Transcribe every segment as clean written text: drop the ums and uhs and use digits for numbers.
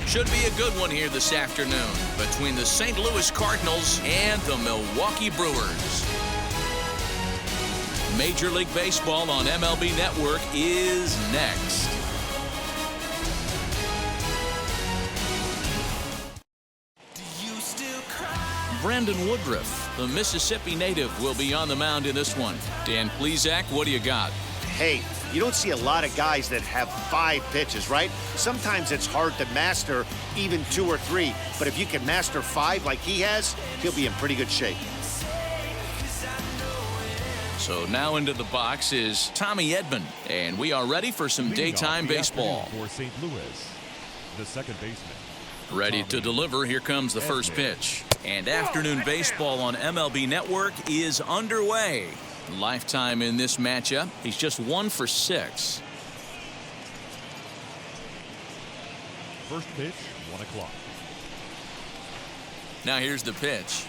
Should be a good one here this afternoon between the St. Louis Cardinals and the Milwaukee Brewers. Major League Baseball on MLB Network is next. Brandon Woodruff, the Mississippi native, will be on the mound in this one. Dan Plesac, what do you got? Hey, you don't see a lot of guys that have 5 pitches, right? Sometimes it's hard to master even 2 or 3, but if you can master 5 like he has, he'll be in pretty good shape. So now into the box is Tommy Edman, and we are ready for some daytime baseball. For St. Louis, the second baseman. Ready to deliver. Here comes the first pitch. And afternoon baseball on MLB Network is underway. Lifetime in this matchup. He's just 1 for 6. First pitch, 1 o'clock. Now here's the pitch.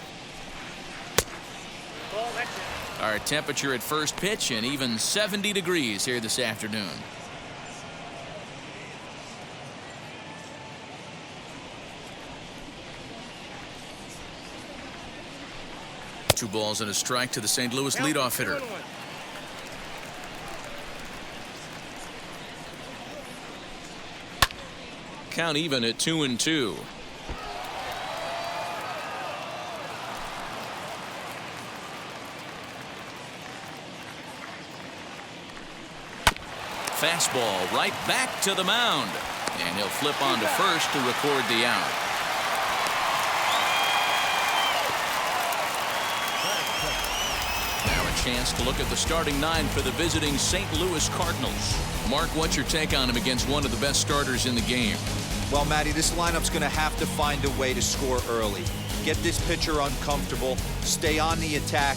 Our temperature at first pitch and even 70 degrees here this afternoon. Two balls and a strike to the St. Louis leadoff hitter. Count even at 2-2. Fastball right back to the mound. And he'll flip on to first to record the out. Chance to look at the starting 9 for the visiting St. Louis Cardinals. Mark, what's your take on him against one of the best starters in the game? Well, Matty, this lineup's going to have to find a way to score early. Get this pitcher uncomfortable, stay on the attack,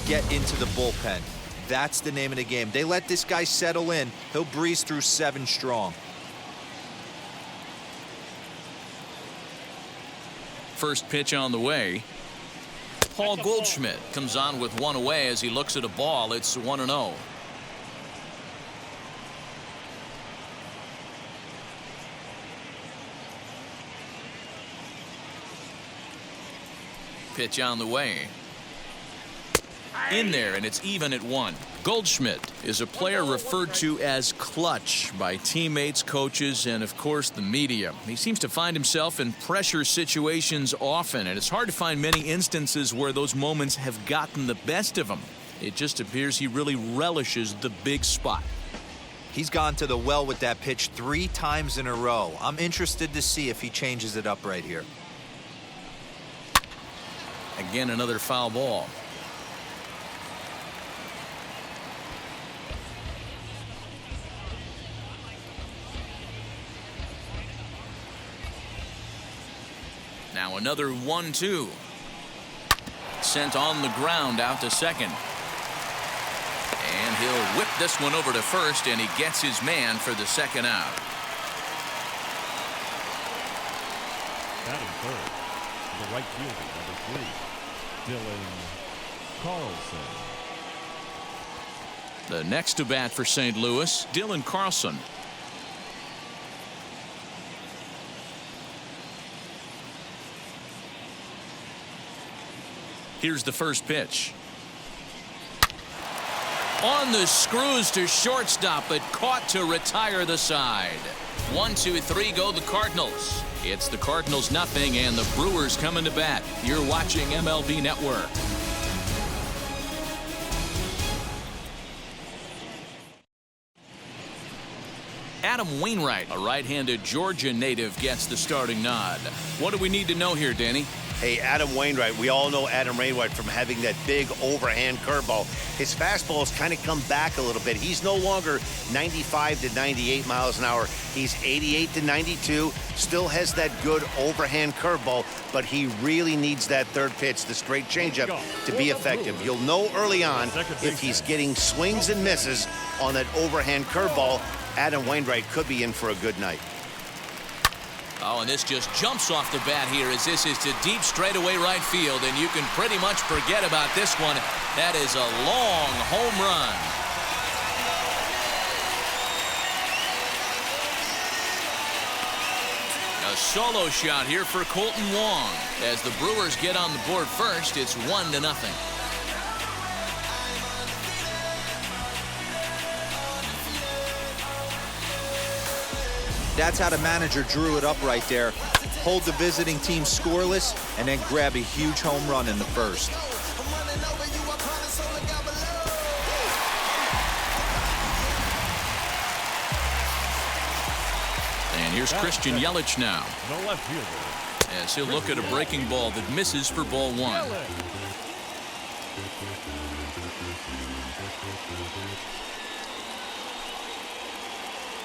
get into the bullpen. That's the name of the game. They let this guy settle in, he'll breeze through 7 strong. First pitch on the way. Paul Goldschmidt comes on with 1 away as he looks at a ball. It's 1-0. Pitch on the way. In there, and it's even at 1. Goldschmidt is a player referred to as clutch by teammates, coaches, and of course the media. He seems to find himself in pressure situations often, and it's hard to find many instances where those moments have gotten the best of him. It just appears he really relishes the big spot. He's gone to the well with that pitch 3 times in a row. I'm interested to see if he changes it up right here. Again, another foul ball. Now another 1-2. Sent on the ground out to second. And he'll whip this one over to first, and he gets his man for the second out. Batting third, the right fielder, number 3, Dylan Carlson. The next to bat for St. Louis, Dylan Carlson. Here's the first pitch. On the screws to shortstop, but caught to retire the side. 1-2-3 go the Cardinals. It's the Cardinals nothing and the Brewers coming to bat. You're watching MLB Network. Adam Wainwright, a right-handed Georgia native, gets the starting nod. What do we need to know here, Danny? Hey, Adam Wainwright, we all know Adam Wainwright from having that big overhand curveball. His fastball has kind of come back a little bit. He's no longer 95 to 98 miles an hour. He's 88 to 92, still has that good overhand curveball, but he really needs that third pitch, the straight changeup, to be effective. You'll know early on if he's getting swings and misses on that overhand curveball. Adam Wainwright could be in for a good night. Oh, and this just jumps off the bat here as this is to deep straightaway right field, and you can pretty much forget about this one. That is a long home run. A A solo shot here for Colton Wong. As the Brewers get on the board first, it's 1-0. That's how the manager drew it up right there. Hold the visiting team scoreless and then grab a huge home run in the first. And here's Christian Yelich now, The left fielder. as he'll look at a breaking ball that misses for ball 1.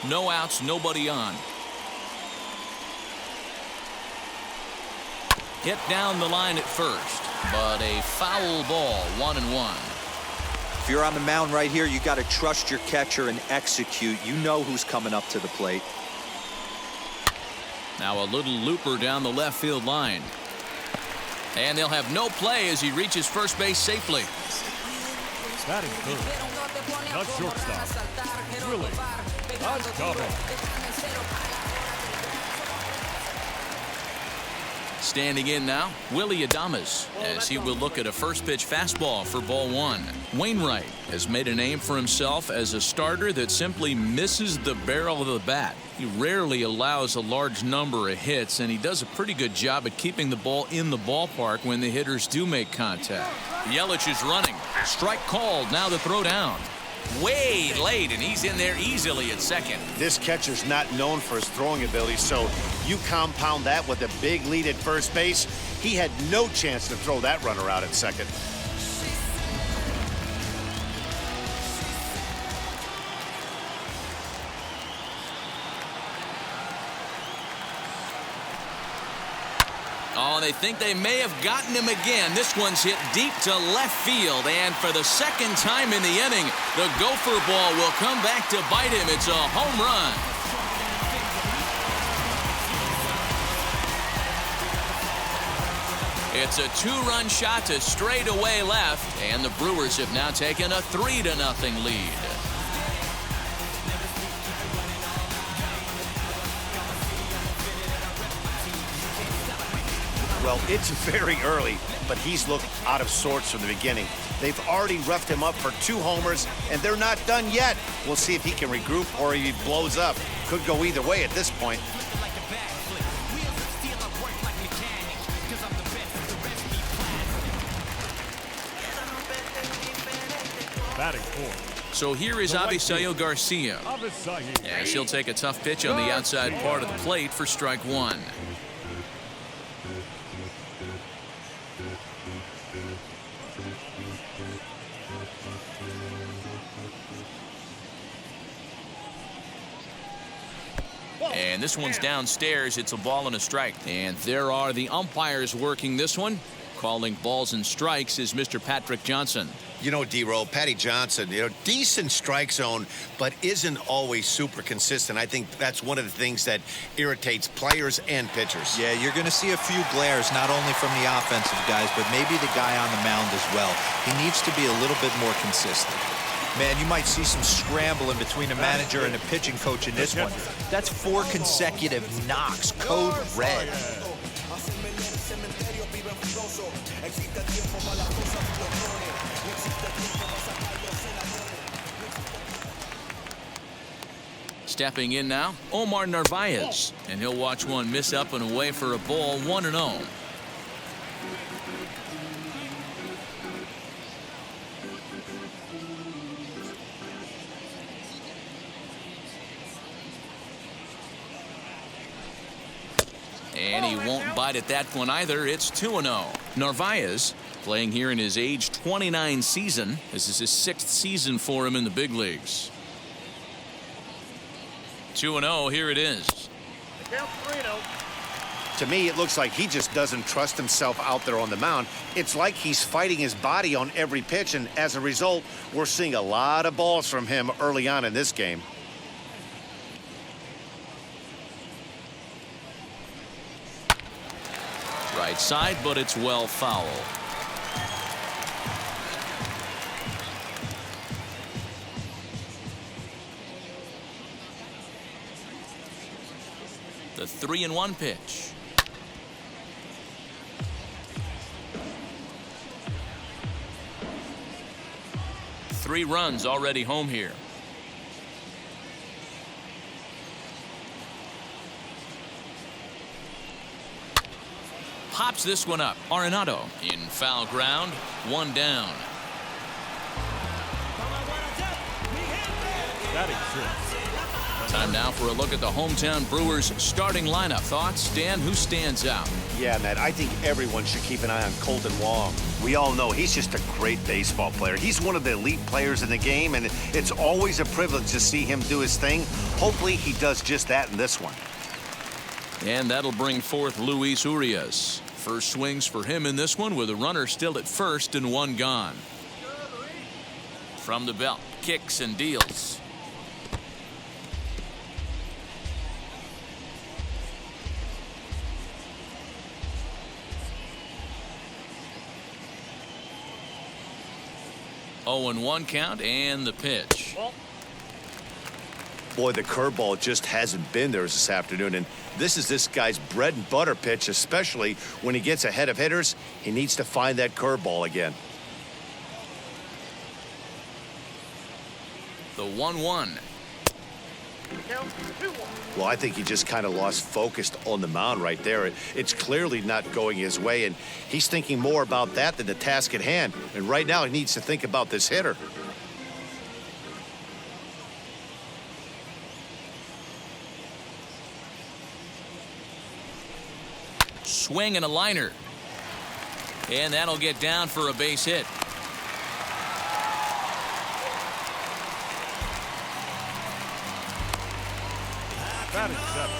No outs, nobody on. Hit down the line at first, but a foul ball, 1-1. If you're on the mound right here, you got to trust your catcher and execute. You know who's coming up to the plate. Now a little looper down the left field line. And they'll have no play as he reaches first base safely. Batting third. Not shortstop. Willie. That's cover. Standing in now, Willie Adames, as he will look at a first pitch fastball for ball 1. Wainwright has made a name for himself as a starter that simply misses the barrel of the bat. He rarely allows a large number of hits, and he does a pretty good job at keeping the ball in the ballpark when the hitters do make contact. Yelich is running. Strike called. Now the throw down. Way late, and he's in there easily at second. This catcher's not known for his throwing ability, so you compound that with a big lead at first base. He had no chance to throw that runner out at second. Oh, they think they may have gotten him again. This one's hit deep to left field, and for the second time in the inning, the gopher ball will come back to bite him. It's a home run. It's a 2-run shot to straightaway left, and the Brewers have now taken a 3-0 lead. Well, it's very early, but he's looked out of sorts from the beginning. They've already roughed him up for 2 homers, and they're not done yet. We'll see if he can regroup or if he blows up. Could go either way at this point. Batting fourth. So here is Avisail Garcia, as he'll take a tough pitch on the outside part of the plate for strike 1. And this one's downstairs. It's a ball and a strike. And there are the umpires working this one. Calling balls and strikes is Mr. Patrick Johnson. You know, D-Roll, Patty Johnson, decent strike zone, but isn't always super consistent. I think that's one of the things that irritates players and pitchers. Yeah, you're going to see a few glares, not only from the offensive guys, but maybe the guy on the mound as well. He needs to be a little bit more consistent. Man, you might see some scrambling between a manager and a pitching coach in this one. That's 4 consecutive knocks, code red. Stepping in now, Omar Narvaez, and he'll watch one miss up and away for a ball, 1-0. And he won't bite at that one either. It's 2-0. Narvaez, playing here in his age 29 season. This is his 6th season for him in the big leagues. 2-0, here it is. To me, it looks like he just doesn't trust himself out there on the mound. It's like he's fighting his body on every pitch, and as a result, we're seeing a lot of balls from him early on in this game. Right side, but it's well foul. The 3-1 pitch. Three runs already home here. Pops this one up. Arenado in foul ground. One down. Batting six. Time now for a look at the hometown Brewers starting lineup. Thoughts, Dan? Who stands out? Yeah, Matt, I think everyone should keep an eye on Colton Wong. We all know he's just a great baseball player. He's one of the elite players in the game, and it's always a privilege to see him do his thing. Hopefully he does just that in this one. And that'll bring forth Luis Urias. First swings for him in this one with a runner still at first and one gone. From the belt, kicks and deals. Oh, and 1 count and the pitch. Boy, the curveball just hasn't been there this afternoon, and this is this guy's bread and butter pitch, especially when he gets ahead of hitters. He needs to find that curveball again. The 1-1. Well, I think he just kind of lost focus on the mound right there. It's clearly not going his way, and he's thinking more about that than the task at hand. And right now, he needs to think about this hitter. Swing and a liner. And that'll get down for a base hit. Batting seven.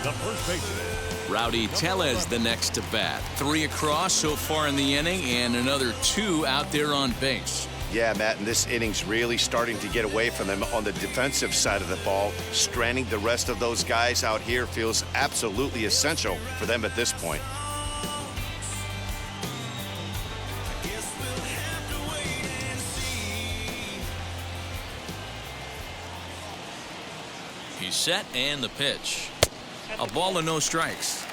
The first baseman. Rowdy Tellez the next to bat. 3 across so far in the inning and another 2 out there on base. Yeah, Matt, and this inning's really starting to get away from them on the defensive side of the ball. Stranding the rest of those guys out here feels absolutely essential for them at this point. He's set and the pitch. A ball and no strikes.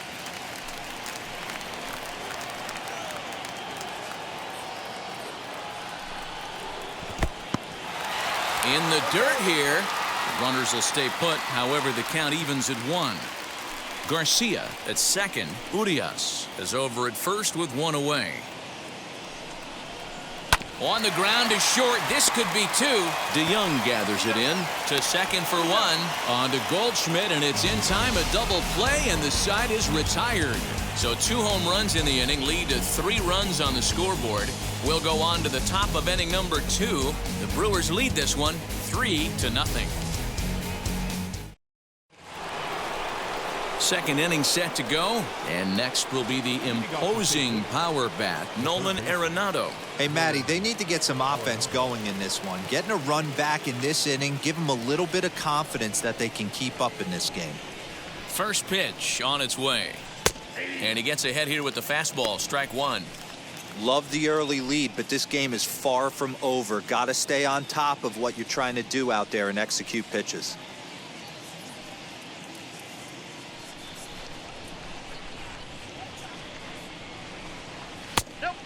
In the dirt here. Runners will stay put. However, the count evens at 1. Garcia at second. Urias is over at first with 1 away. On the ground is short. This could be 2. DeYoung gathers it in to second for 1. On to Goldschmidt, and it's in time. A double play, and the side is retired. So 2 home runs in the inning lead to 3 runs on the scoreboard. We'll go on to the top of inning number 2. The Brewers lead this one 3-0. Second inning set to go, and next will be the imposing power bat, Nolan Arenado. Hey, Matty, they need to get some offense going in this one. Getting a run back in this inning, give them a little bit of confidence that they can keep up in this game. First pitch on its way. And he gets ahead here with the fastball, strike 1. Love the early lead, but this game is far from over. Got to stay on top of what you're trying to do out there and execute pitches.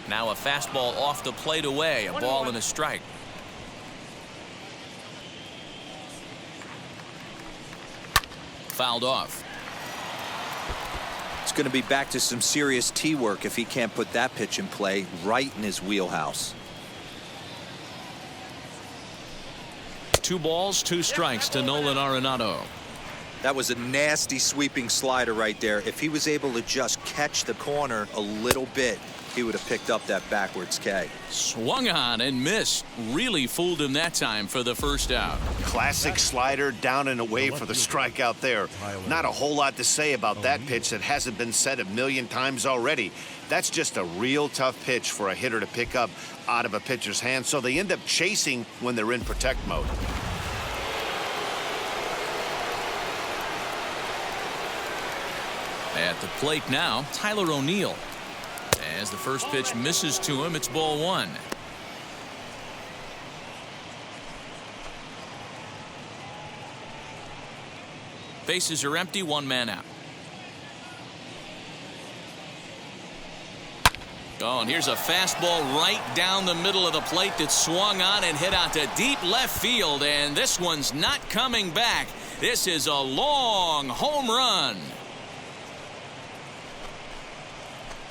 Now a fastball off the plate away, a ball and a strike. Fouled off. It's going to be back to some serious tee work if he can't put that pitch in play right in his wheelhouse. 2 balls, 2 strikes to Nolan Arenado. That was a nasty sweeping slider right there. If he was able to just catch the corner a little bit, he would have picked up that backwards K. Swung on and missed. Really fooled him that time for the first out. Classic slider down and away for the strikeout there. Not a whole lot to say about that pitch that hasn't been said a million times already. That's just a real tough pitch for a hitter to pick up out of a pitcher's hand, so they end up chasing when they're in protect mode. At the plate now, Tyler O'Neill. As the first pitch misses to him, it's ball 1. Bases are empty, 1 man out. Oh, and here's a fastball right down the middle of the plate that swung on and hit out to deep left field, and this one's not coming back. This is a long home run.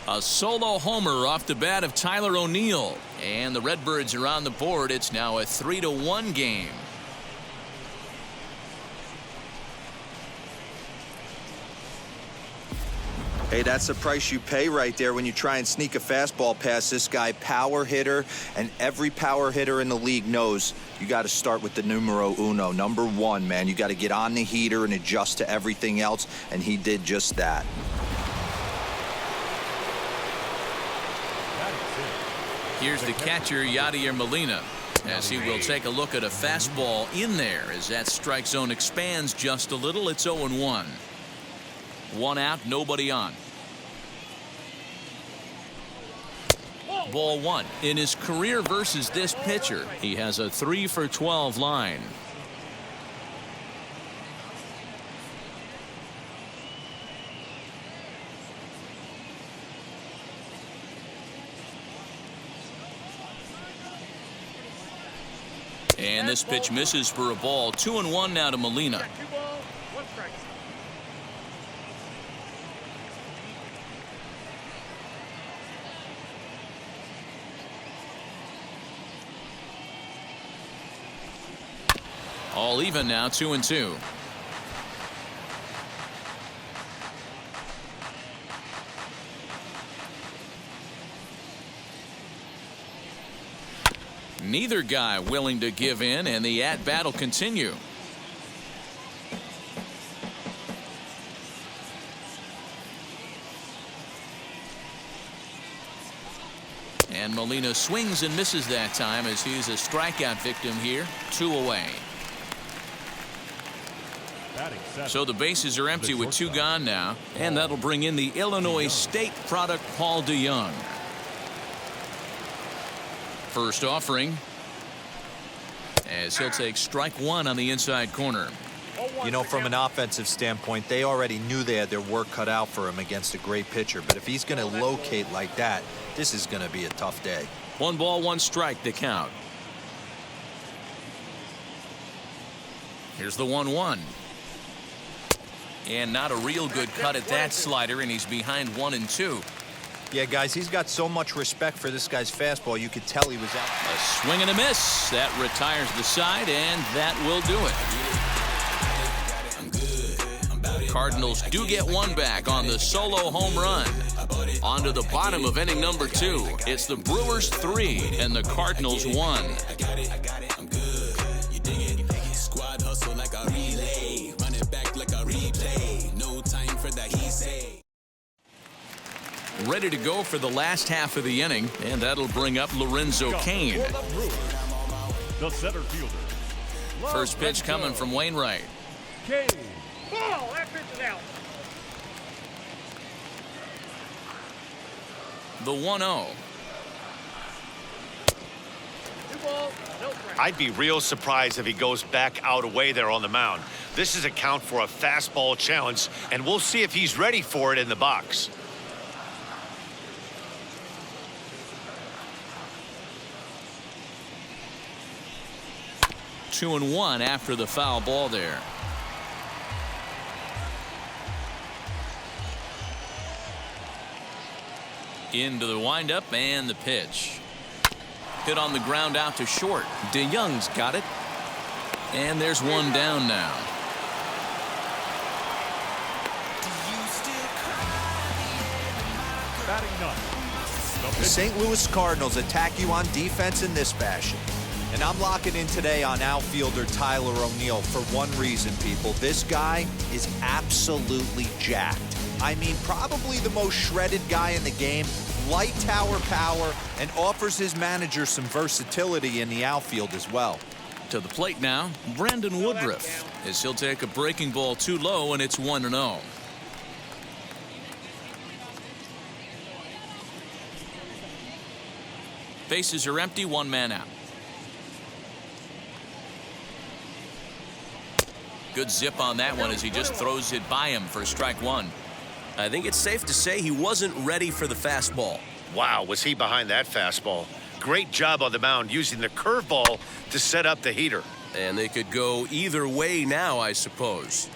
A solo homer off the bat of Tyler O'Neill, and the Redbirds are on the board. It's now a 3-1 game. Hey, that's the price you pay right there when you try and sneak a fastball past this guy. Power hitter, and every power hitter in the league knows you got to start with the numero uno, number one, man. You got to get on the heater and adjust to everything else, and he did just that. Here's the catcher, Yadier Molina, as he will take a look at a fastball in there as that strike zone expands just a little. It's 0-1. One out, nobody on. Ball one. In his career versus this pitcher, he has a 3-for-12 line. And this pitch misses for a ball. 2-1 now to Molina. All even now, 2-2. Neither guy willing to give in, and the at-bat will continue. And Molina swings and misses that time as he's a strikeout victim here. 2 away. So the bases are empty with 2 gone now, and that'll bring in the Illinois State product, Paul DeYoung. First offering, as he'll take strike 1 on the inside corner. You know, from an offensive standpoint, they already knew they had their work cut out for him against a great pitcher. But if he's going to locate like that, this is going to be a tough day. 1 ball, 1 strike, the count. Here's the 1-1. And not a real good cut at that slider, and he's behind 1-2. Yeah, guys, he's got so much respect for this guy's fastball. You could tell he was out. A swing and a miss. That retires the side, and that will do it. Cardinals do get 1 back on the solo home run. On to the bottom of inning number 2. It's the Brewers 3 and the Cardinals 1. Squad hustle like a relay. Run it back like a replay. No time for that he say. Ready to go for the last half of the inning, and that'll bring up Lorenzo Cain. The center fielder. First pitch coming from Wainwright. Cain. Ball, that pitch is out. The 1-0. 2 balls, no strike. I'd be real surprised if he goes back out away there on the mound. This is a count for a fastball challenge, and we'll see if he's ready for it in the box. Two and 1 after the foul ball there. Into the windup and the pitch. Hit on the ground out to short. DeYoung's got it. And there's 1 down now. Batting 9. The St. Louis Cardinals attack you on defense in this fashion. And I'm locking in today on outfielder Tyler O'Neill for one reason, people. This guy is absolutely jacked. I mean, probably the most shredded guy in the game, light tower power, and offers his manager some versatility in the outfield as well. To the plate now, Brandon Woodruff, as he'll take a breaking ball too low, and it's 1-0. Bases are empty, 1 man out. Good zip on that one as he just throws it by him for strike 1. I think it's safe to say he wasn't ready for the fastball. Wow, was he behind that fastball. Great job on the mound using the curveball to set up the heater. And they could go either way now, I suppose.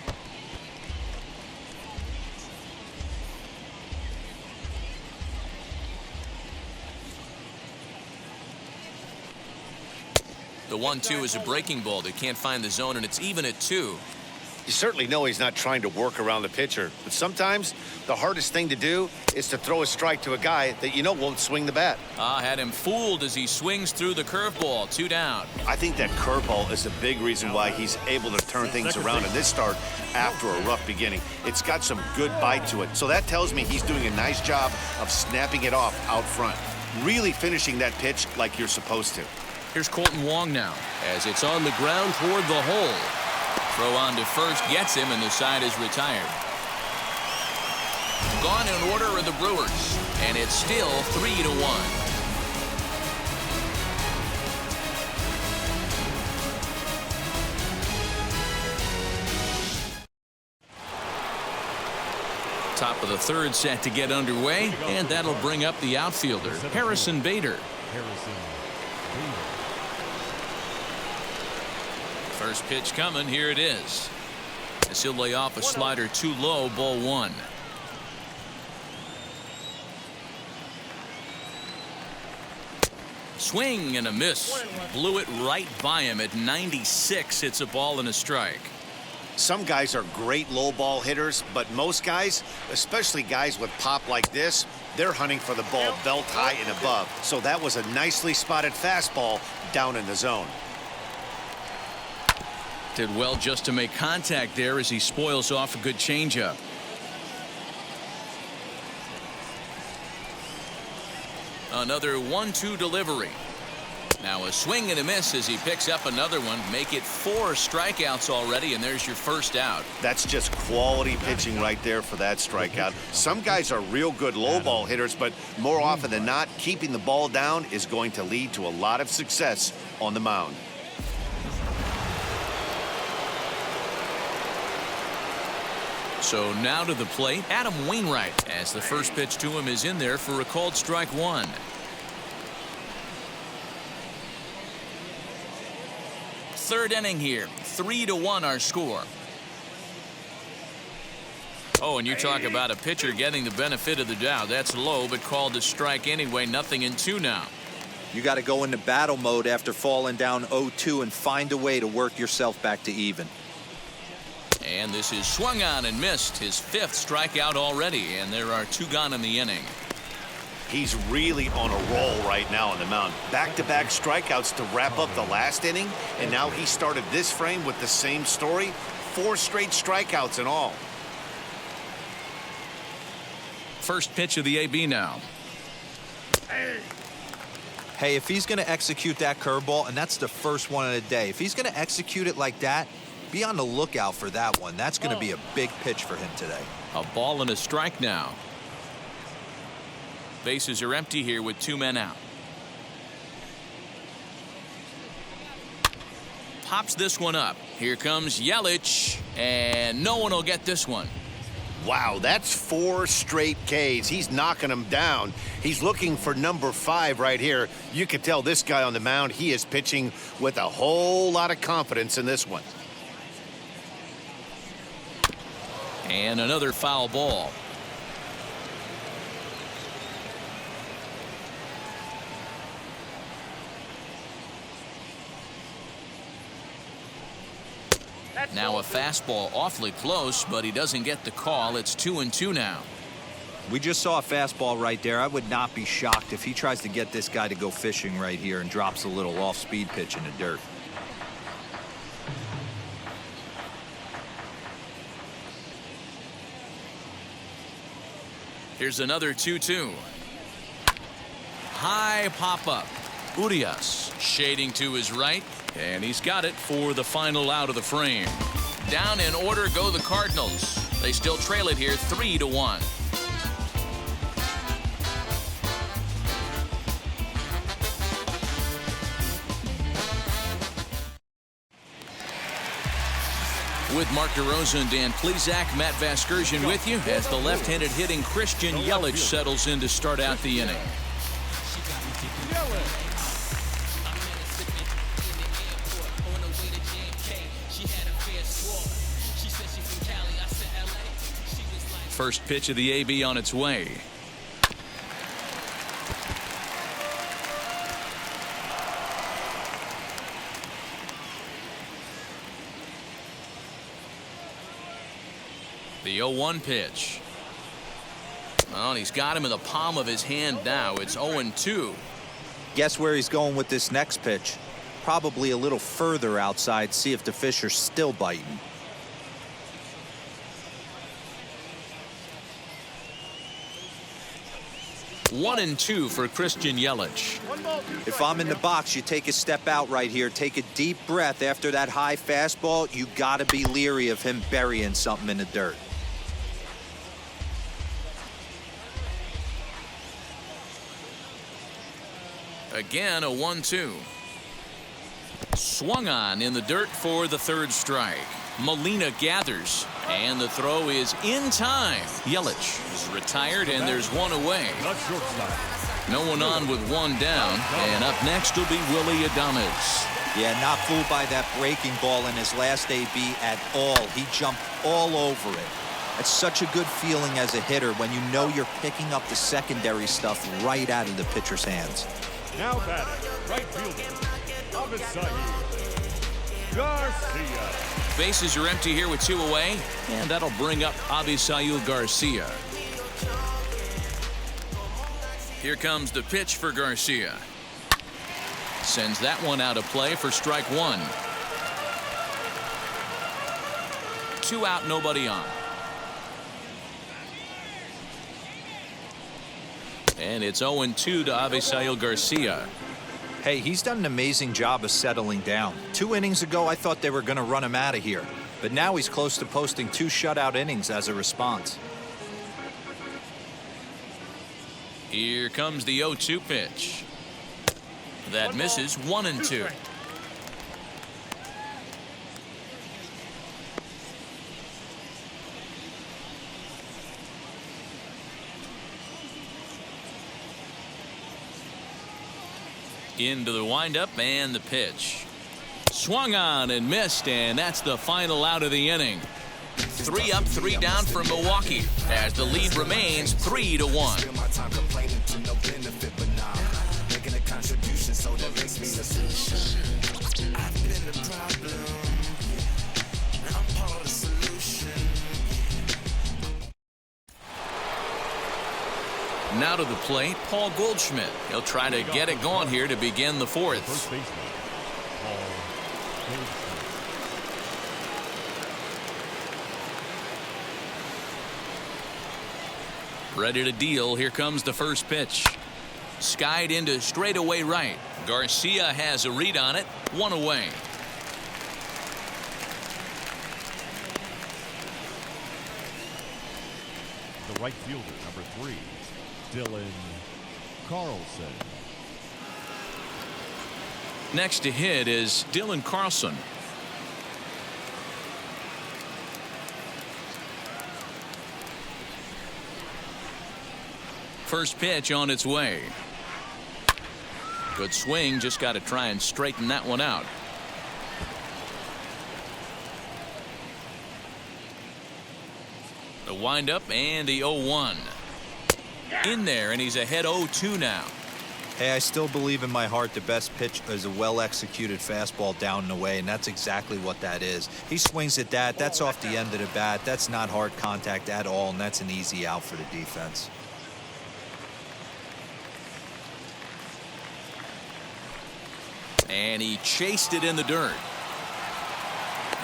The 1-2 is a breaking ball. They can't find the zone, and it's even at 2. You certainly know he's not trying to work around the pitcher, but sometimes the hardest thing to do is to throw a strike to a guy that you know won't swing the bat. Had him fooled as he swings through the curveball. 2 down. I think that curveball is a big reason why he's able to turn things around in this start after a rough beginning. It's got some good bite to it, so that tells me he's doing a nice job of snapping it off out front, really finishing that pitch like you're supposed to. Here's Colton Wong now, as it's on the ground toward the hole. Throw on to first gets him, and the side is retired. Gone in order are the Brewers, and it's still 3-1. Top of the third set to get underway, and that'll bring up the outfielder, Harrison Bader. First pitch coming. Here it is. As he'll lay off a slider too low, ball 1. Swing and a miss. Blew it right by him at 96. It's a ball and a strike. Some guys are great low ball hitters, but most guys, especially guys with pop like this, they're hunting for the ball belt high and above. So that was a nicely spotted fastball down in the zone. Did well just to make contact there as he spoils off a good changeup. Another 1-2 delivery. Now a swing and a miss as he picks up another one. Make it 4 strikeouts already, and there's your first out. That's just quality pitching right there for that strikeout. Some guys are real good low ball hitters, but more often than not, keeping the ball down is going to lead to a lot of success on the mound. So now to the plate, Adam Wainwright, as the first pitch to him is in there for a called strike 1. Third inning here, 3-1 our score. Oh, and you talk about a pitcher getting the benefit of the doubt. That's low, but called a strike anyway. Nothing in 2 now. You got to go into battle mode after falling down 0-2 and find a way to work yourself back to even. And this is swung on and missed. His 5th strikeout already, and there are 2 gone in the inning. He's really on a roll right now on the mound. Back-to-back strikeouts to wrap up the last inning, and now he started this frame with the same story. 4 straight strikeouts in all. First pitch of the AB now. Hey, if he's going to execute that curveball, and that's the first one of the day, if he's going to execute it like that, be on the lookout for that one. That's going to be a big pitch for him today. A ball and a strike now. Bases are empty here with 2 men out. Pops this one up. Here comes Yelich, and no one will get this one. Wow, that's 4 straight Ks. He's knocking them down. He's looking for number 5 right here. You can tell this guy on the mound, he is pitching with a whole lot of confidence in this one. And another foul ball. Now a fastball awfully close, but he doesn't get the call. It's 2-2 now. We just saw a fastball right there. I would not be shocked if he tries to get this guy to go fishing right here and drops a little off-speed pitch in the dirt. Here's another 2-2. High pop-up. Urias shading to his right, and he's got it for the final out of the frame. Down in order go the Cardinals. They still trail it here 3-1. With Mark DeRosa and Dan Plesac, Matt Vasgersian with you as the left-handed hitting Christian Yelich settles in to start out the inning. First pitch of the AB on its way. The 0-1 pitch. Well, and he's got him in the palm of his hand now. It's 0-2. Guess where he's going with this next pitch? Probably a little further outside, see if the fish are still biting. One and two for Christian Yelich. If I'm in the box, you take a step out right here, take a deep breath after that high fastball. You got to be leery of him burying something in the dirt. Again, a 1-2. Swung on in the dirt for the third strike. Molina gathers, and the throw is in time. Yelich is retired, and there's one away. The shortstop. No one on with one down, and up next will be Willy Adames. Yeah, not fooled by that breaking ball in his last AB at all. He jumped all over it. It's such a good feeling as a hitter when you know you're picking up the secondary stuff right out of the pitcher's hands. Now batting, right fielder, Garcia. Bases are empty here with two away, and that'll bring up Avisail Garcia. Here comes the pitch for Garcia. Sends that one out of play for strike one. 2 out, nobody on. And it's 0-2 to Avisail Garcia. Hey, he's done an amazing job of settling down. 2 innings ago, I thought they were going to run him out of here. But now he's close to posting 2 shutout innings as a response. Here comes the 0-2 pitch. That misses. 1-2. Into the windup and the pitch. Swung on and missed, and that's the final out of the inning. 3 up, 3 down for Milwaukee as the lead remains 3-1. Now to the plate, Paul Goldschmidt. He'll try to get it going here to begin the fourth. First baseman, Paul Goldschmidt. Ready to deal. Here comes the first pitch. Skied into straightaway right. Garcia has a read on it. 1 away. The right fielder, number 3, Dylan Carlson. Next to hit is Dylan Carlson. First pitch on its way. Good swing, just got to try and straighten that one out. The windup and the 0-1. In there, and he's ahead 0-2 now. Hey, I still believe in my heart the best pitch is a well-executed fastball down and away, and that's exactly what that is. He swings at that. That's off the end of the bat. That's not hard contact at all, and that's an easy out for the defense. And he chased it in the dirt.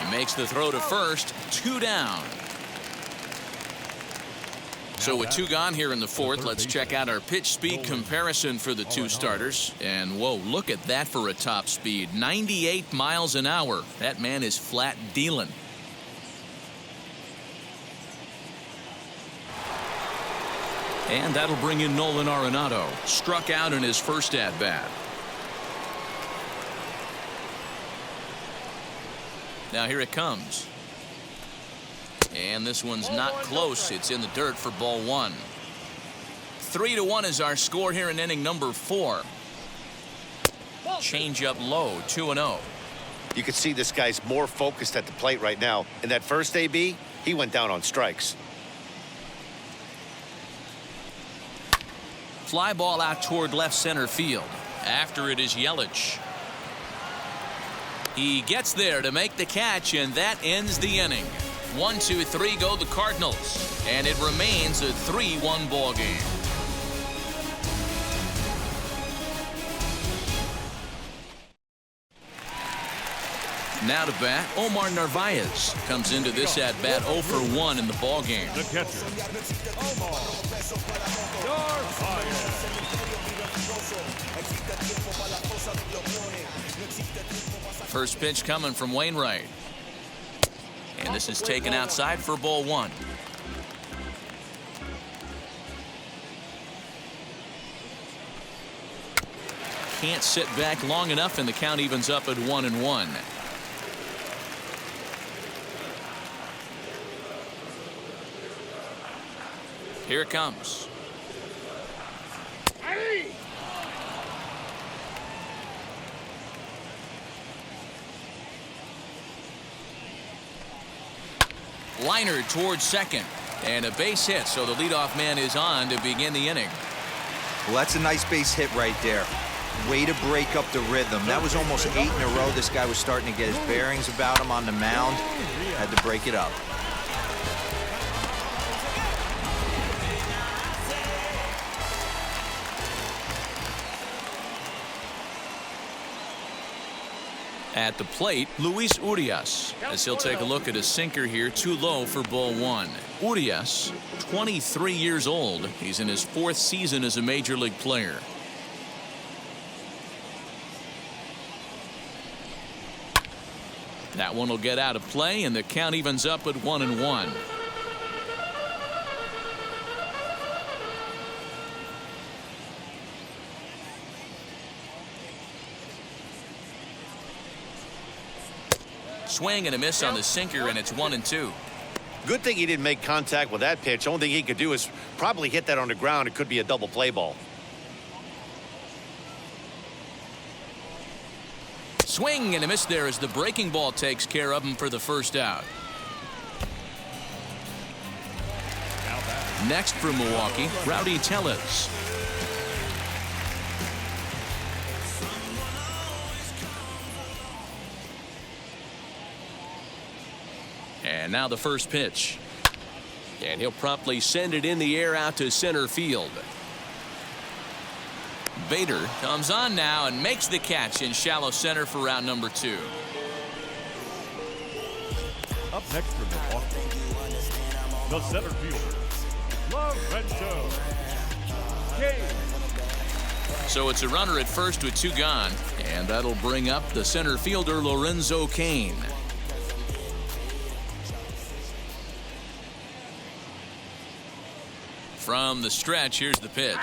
He makes the throw to first. 2 down. So with 2 gone here in the fourth, let's check out our pitch speed comparison for the 2 starters. And whoa, look at that for a top speed. 98 miles an hour. That man is flat dealing. And that'll bring in Nolan Arenado. Struck out in his first at-bat. Now here it comes. And this one's not close. It's in the dirt for ball one. 3-1 is our score here in inning number 4. Change up low, 2-0. You can see this guy's more focused at the plate right now. In that first AB, he went down on strikes. Fly ball out toward left center field. After it is Yelich. He gets there to make the catch, and that ends the inning. 1, 2, 3 go the Cardinals, and it remains a 3-1 ball game. Now to bat, Omar Narvaez comes into this at bat 0 for 1 in the ball game. The catcher, Omar Narvaez. First pitch coming from Wainwright. And this is taken outside for ball 1. Can't sit back long enough, and the count evens up at 1-1. Here it comes. Liner towards second, and a base hit, so the leadoff man is on to begin the inning. Well, that's a nice base hit right there. Way to break up the rhythm. That was almost 8 in a row. This guy was starting to get his bearings about him on the mound. Had to break it up. At the plate, Luis Urias, as he'll take a look at a sinker here, too low for ball 1. Urias, 23 years old. He's in his 4th season as a major league player. That one will get out of play, and the count evens up at 1-1. Swing and a miss on the sinker, and it's 1-2. Good thing he didn't make contact with that pitch. Only thing he could do is probably hit that on the ground. It could be a double play ball. Swing and a miss there as the breaking ball takes care of him for the first out. Next for Milwaukee, Rowdy Tellez. And now the first pitch. And he'll promptly send it in the air out to center field. Bader comes on now and makes the catch in shallow center for out number 2. Up next for Milwaukee, the center fielder, Lorenzo Cain. So it's a runner at first with 2 gone, and that'll bring up the center fielder Lorenzo Cain. From the stretch, here's the pitch.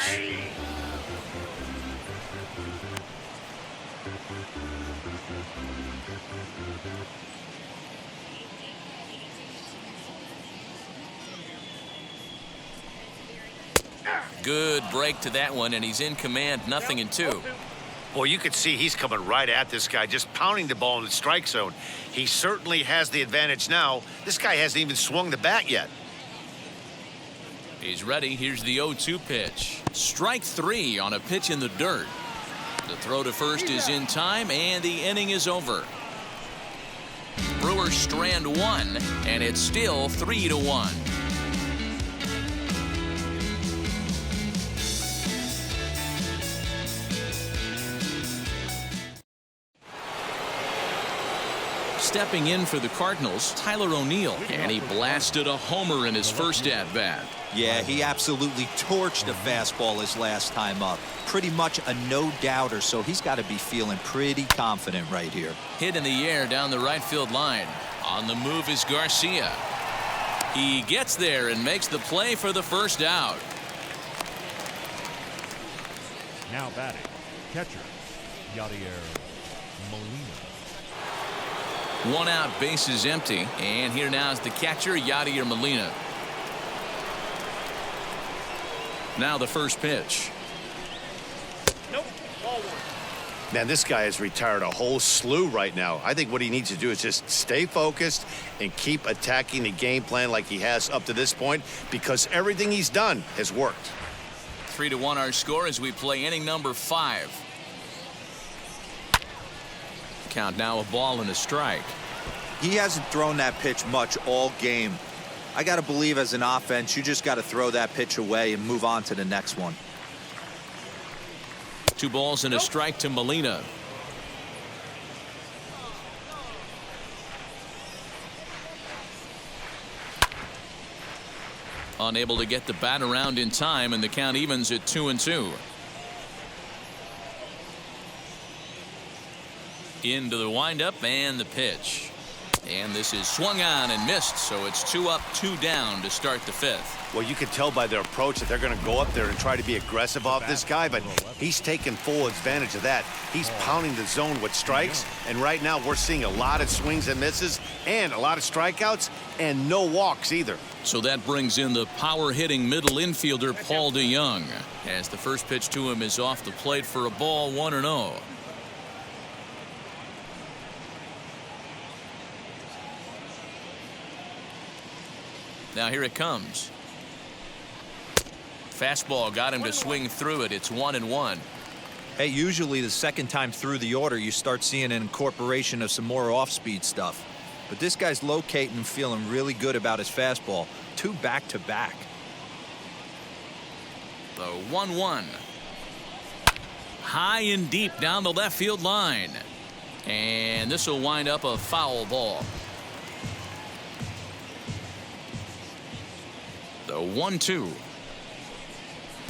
Good break to that one, and he's in command, 0-2. Well, you could see he's coming right at this guy, just pounding the ball in the strike zone. He certainly has the advantage now. This guy hasn't even swung the bat yet. He's ready. Here's the 0-2 pitch. Strike 3 on a pitch in the dirt. The throw to first is in time, and the inning is over. Brewers strand 1, and it's still 3-1. Stepping in for the Cardinals, Tyler O'Neill, and he blasted a homer in his first at-bat. Yeah, he absolutely torched a fastball his last time up. Pretty much a no-doubter, so he's got to be feeling pretty confident right here. Hit in the air down the right field line. On the move is Garcia. He gets there and makes the play for the first out. Now batting, catcher, Yadier Molina. One out, bases empty, and here now is the catcher, Yadier Molina. Now the first pitch. Nope. Ball one. Man, this guy has retired a whole slew right now. I think what he needs to do is just stay focused and keep attacking the game plan like he has up to this point, because everything he's done has worked. 3-1 our score as we play inning number 5. Count now, a ball and a strike. He hasn't thrown that pitch much all game. I got to believe as an offense, you just got to throw that pitch away and move on to the next one. 2 balls and a strike to Molina. Unable to get the bat around in time, and the count evens at 2-2. Into the windup and the pitch. And this is swung on and missed, so it's 2 up, 2 down to start the 5th. Well, you can tell by their approach that they're going to go up there and try to be aggressive off this guy, but he's taking full advantage of that. He's pounding the zone with strikes, and right now we're seeing a lot of swings and misses and a lot of strikeouts and no walks either. So that brings in the power-hitting middle infielder Paul DeYoung, as the first pitch to him is off the plate for a ball, 1-0. Now here it comes. Fastball got him to swing through it. It's 1-1. Hey, usually the second time through the order, you start seeing an incorporation of some more off-speed stuff. But this guy's locating and feeling really good about his fastball. 2 back-to-back. The 1-1. High and deep down the left field line. And this will wind up a foul ball. The 1-2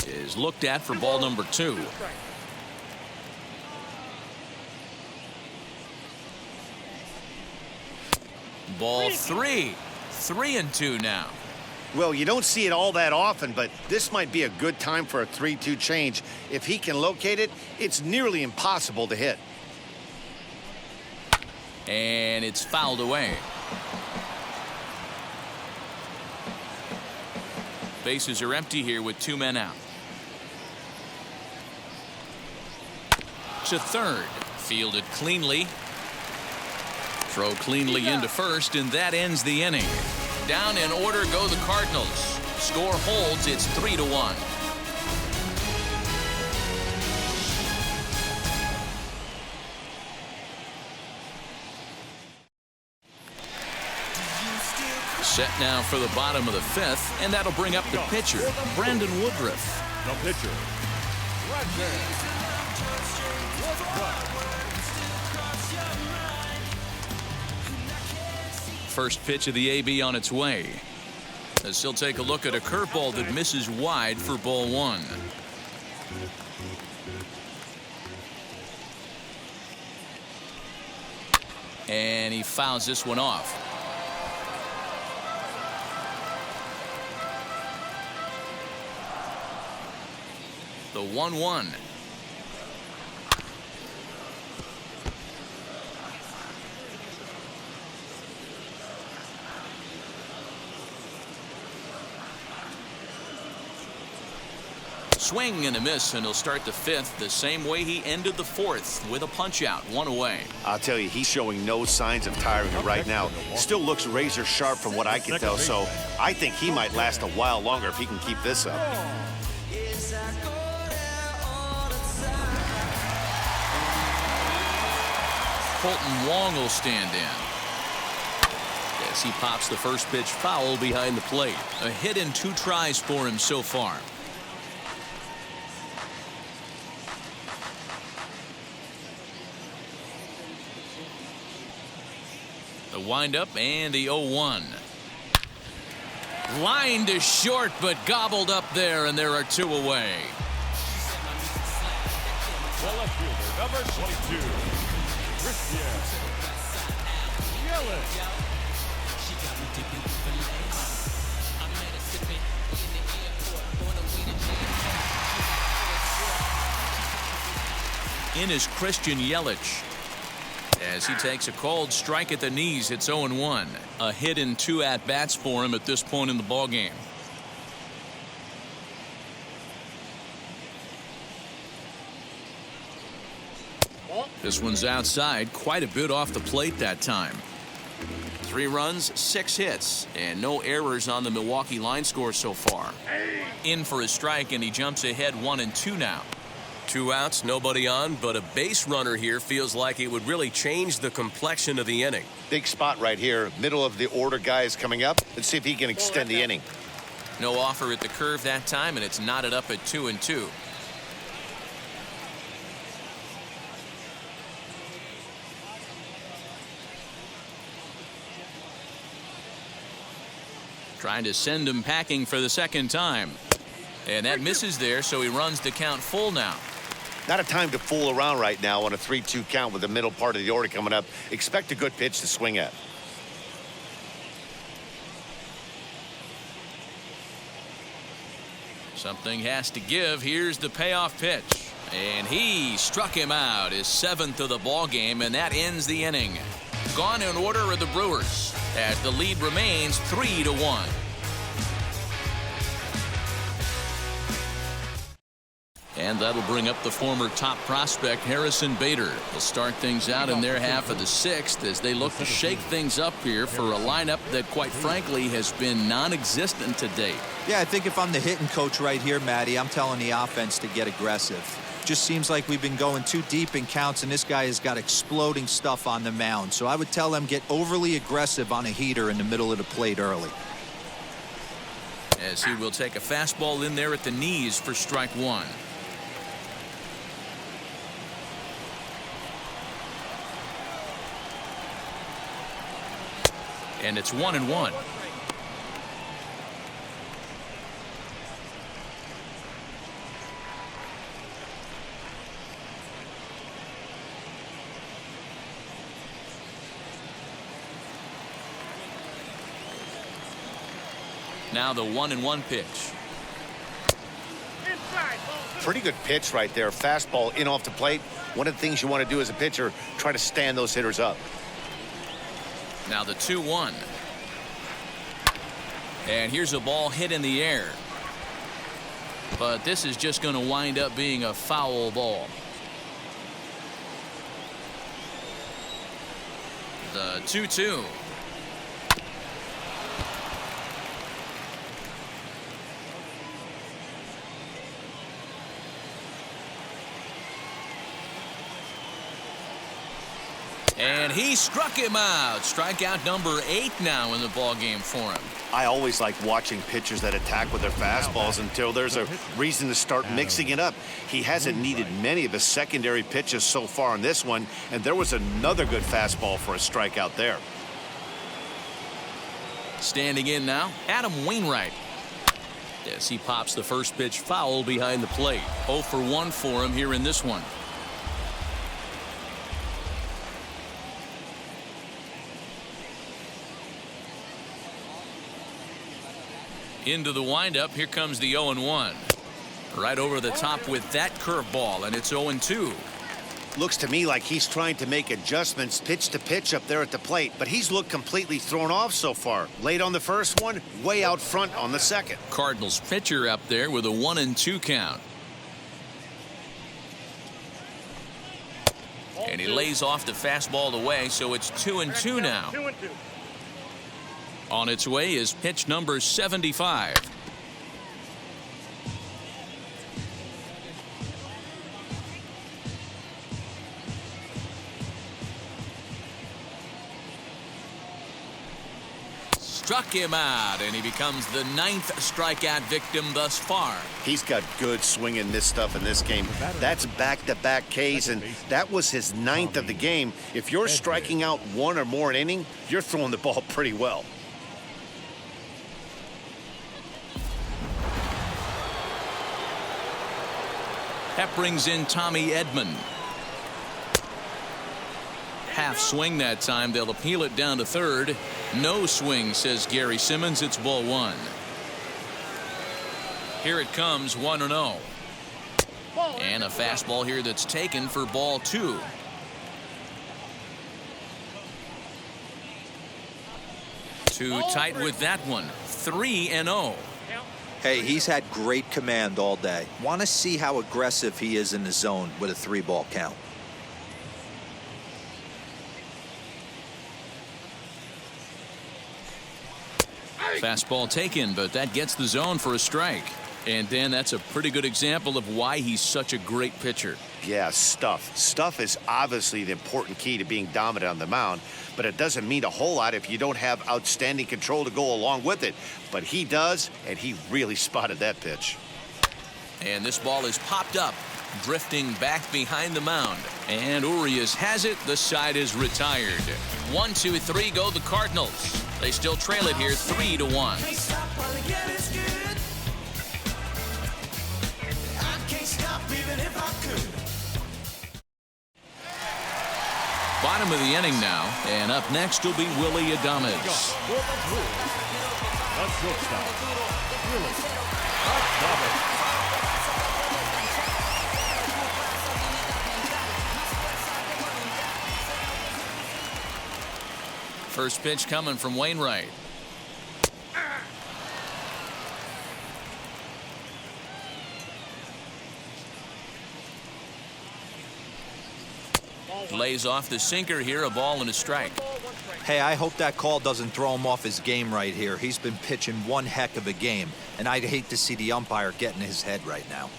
is looked at for ball number 2. Ball 3. 3-2 now. Well, you don't see it all that often, but this might be a good time for a 3-2 change. If he can locate it, it's nearly impossible to hit. And it's fouled away. Bases are empty here with 2 men out. To third. Fielded cleanly. Throw cleanly into first, and that ends the inning. Down in order go the Cardinals. Score holds. It's 3-1. Set now for the bottom of the 5th, and that'll bring up the pitcher, Brandon Woodruff. The pitcher, Brandon Woodruff. First pitch of the AB on its way. As he'll take a look at a curveball that misses wide for ball 1. And he fouls this one off. The 1-1. Swing and a miss, and he'll start the 5th the same way he ended the 4th, with a punch out, 1 away. I'll tell you, he's showing no signs of tiring right now. Still looks razor sharp from what I can tell, so I think he might last a while longer if he can keep this up. Colton Wong will stand in. Yes, he pops the first pitch foul behind the plate. A hit in 2 tries for him so far. The windup and the 0-1. Line to short, but gobbled up there, and there are 2 away. The left fielder, number 22, Christian Yelich. In is Christian Yelich. As he takes a cold strike at the knees, it's 0-1. A hit in 2 at-bats for him at this point in the ballgame. This one's outside, quite a bit off the plate that time. 3 runs, 6 hits, and no errors on the Milwaukee line score so far. In for a strike, and he jumps ahead 1-2 now. 2 outs, nobody on, but a base runner here feels like it would really change the complexion of the inning. Big spot right here. Middle of the order guy is coming up. Let's see if he can extend the inning. No offer at the curve that time, and it's knotted up at 2-2. Trying to send him packing for the second time. And that misses there, so he runs the count full now. Not a time to fool around right now on a 3-2 count with the middle part of the order coming up. Expect a good pitch to swing at. Something has to give. Here's the payoff pitch. And he struck him out, his 7th of the ball game, and that ends the inning. Gone in order are the Brewers, as the lead remains 3-1. And that'll bring up the former top prospect Harrison Bader. They'll start things out in their half of the 6th as they look to shake things up here for a lineup that, quite frankly, has been non-existent to date. Yeah, I think if I'm the hitting coach right here, Matty, I'm telling the offense to get aggressive. Just seems like we've been going too deep in counts, and this guy has got exploding stuff on the mound. So I would tell them get overly aggressive on a heater in the middle of the plate early. As he will take a fastball in there at the knees for strike 1. And it's 1-1. Now the 1-1 pitch. Pretty good pitch right there. Fastball in off the plate. One of the things you want to do as a pitcher, try to stand those hitters up. Now the 2-1. And here's a ball hit in the air. But this is just going to wind up being a foul ball. The 2-2. And he struck him out. Strikeout number 8 now in the ballgame for him. I always like watching pitchers that attack with their fastballs until there's a reason to start mixing it up. He hasn't needed many of his secondary pitches so far in this one, and there was another good fastball for a strikeout there. Standing in now, Adam Wainwright. As he pops the first pitch foul behind the plate. 0 for 1 for him here in this one. Into the windup. Here comes the 0-1. Right over the top with that curveball, and it's 0-2. Looks to me like he's trying to make adjustments pitch to pitch up there at the plate, but he's looked completely thrown off so far. Late on the first one, way out front on the second. Cardinals pitcher up there with a 1-2 count. And he lays off the fastball away, so it's 2-2 now. 2-2. On its way is pitch number 75. Struck him out, and he becomes the 9th strikeout victim thus far. He's got good swing and miss stuff in this game. That's back-to-back Ks, and that was his 9th of the game. If you're striking out 1 or more an inning, you're throwing the ball pretty well. That brings in Tommy Edman. Half swing that time. They'll appeal it down to third. No swing, says Gary Simmons. It's ball 1. Here it comes, 1-0. And a fastball here that's taken for ball 2. Too tight with that one. 3-0. Hey, he's had great command all day. Want to see how aggressive he is in the zone with a 3-ball count. Fastball taken, but that gets the zone for a strike. And Dan, that's a pretty good example of why he's such a great pitcher. Yeah, stuff. Stuff is obviously the important key to being dominant on the mound, but it doesn't mean a whole lot if you don't have outstanding control to go along with it. But he does, and he really spotted that pitch. And this ball is popped up, drifting back behind the mound. And Urias has it. The side is retired. 1, 2, 3 go the Cardinals. They still trail it here 3-1. Bottom of the inning now, and up next will be Willie Adames. The shortstop, Willie Adames. First pitch coming from Wainwright. Lays off the sinker here, a ball and a strike. Hey, I hope that call doesn't throw him off his game right here. He's been pitching one heck of a game, and I'd hate to see the umpire get in his head right now.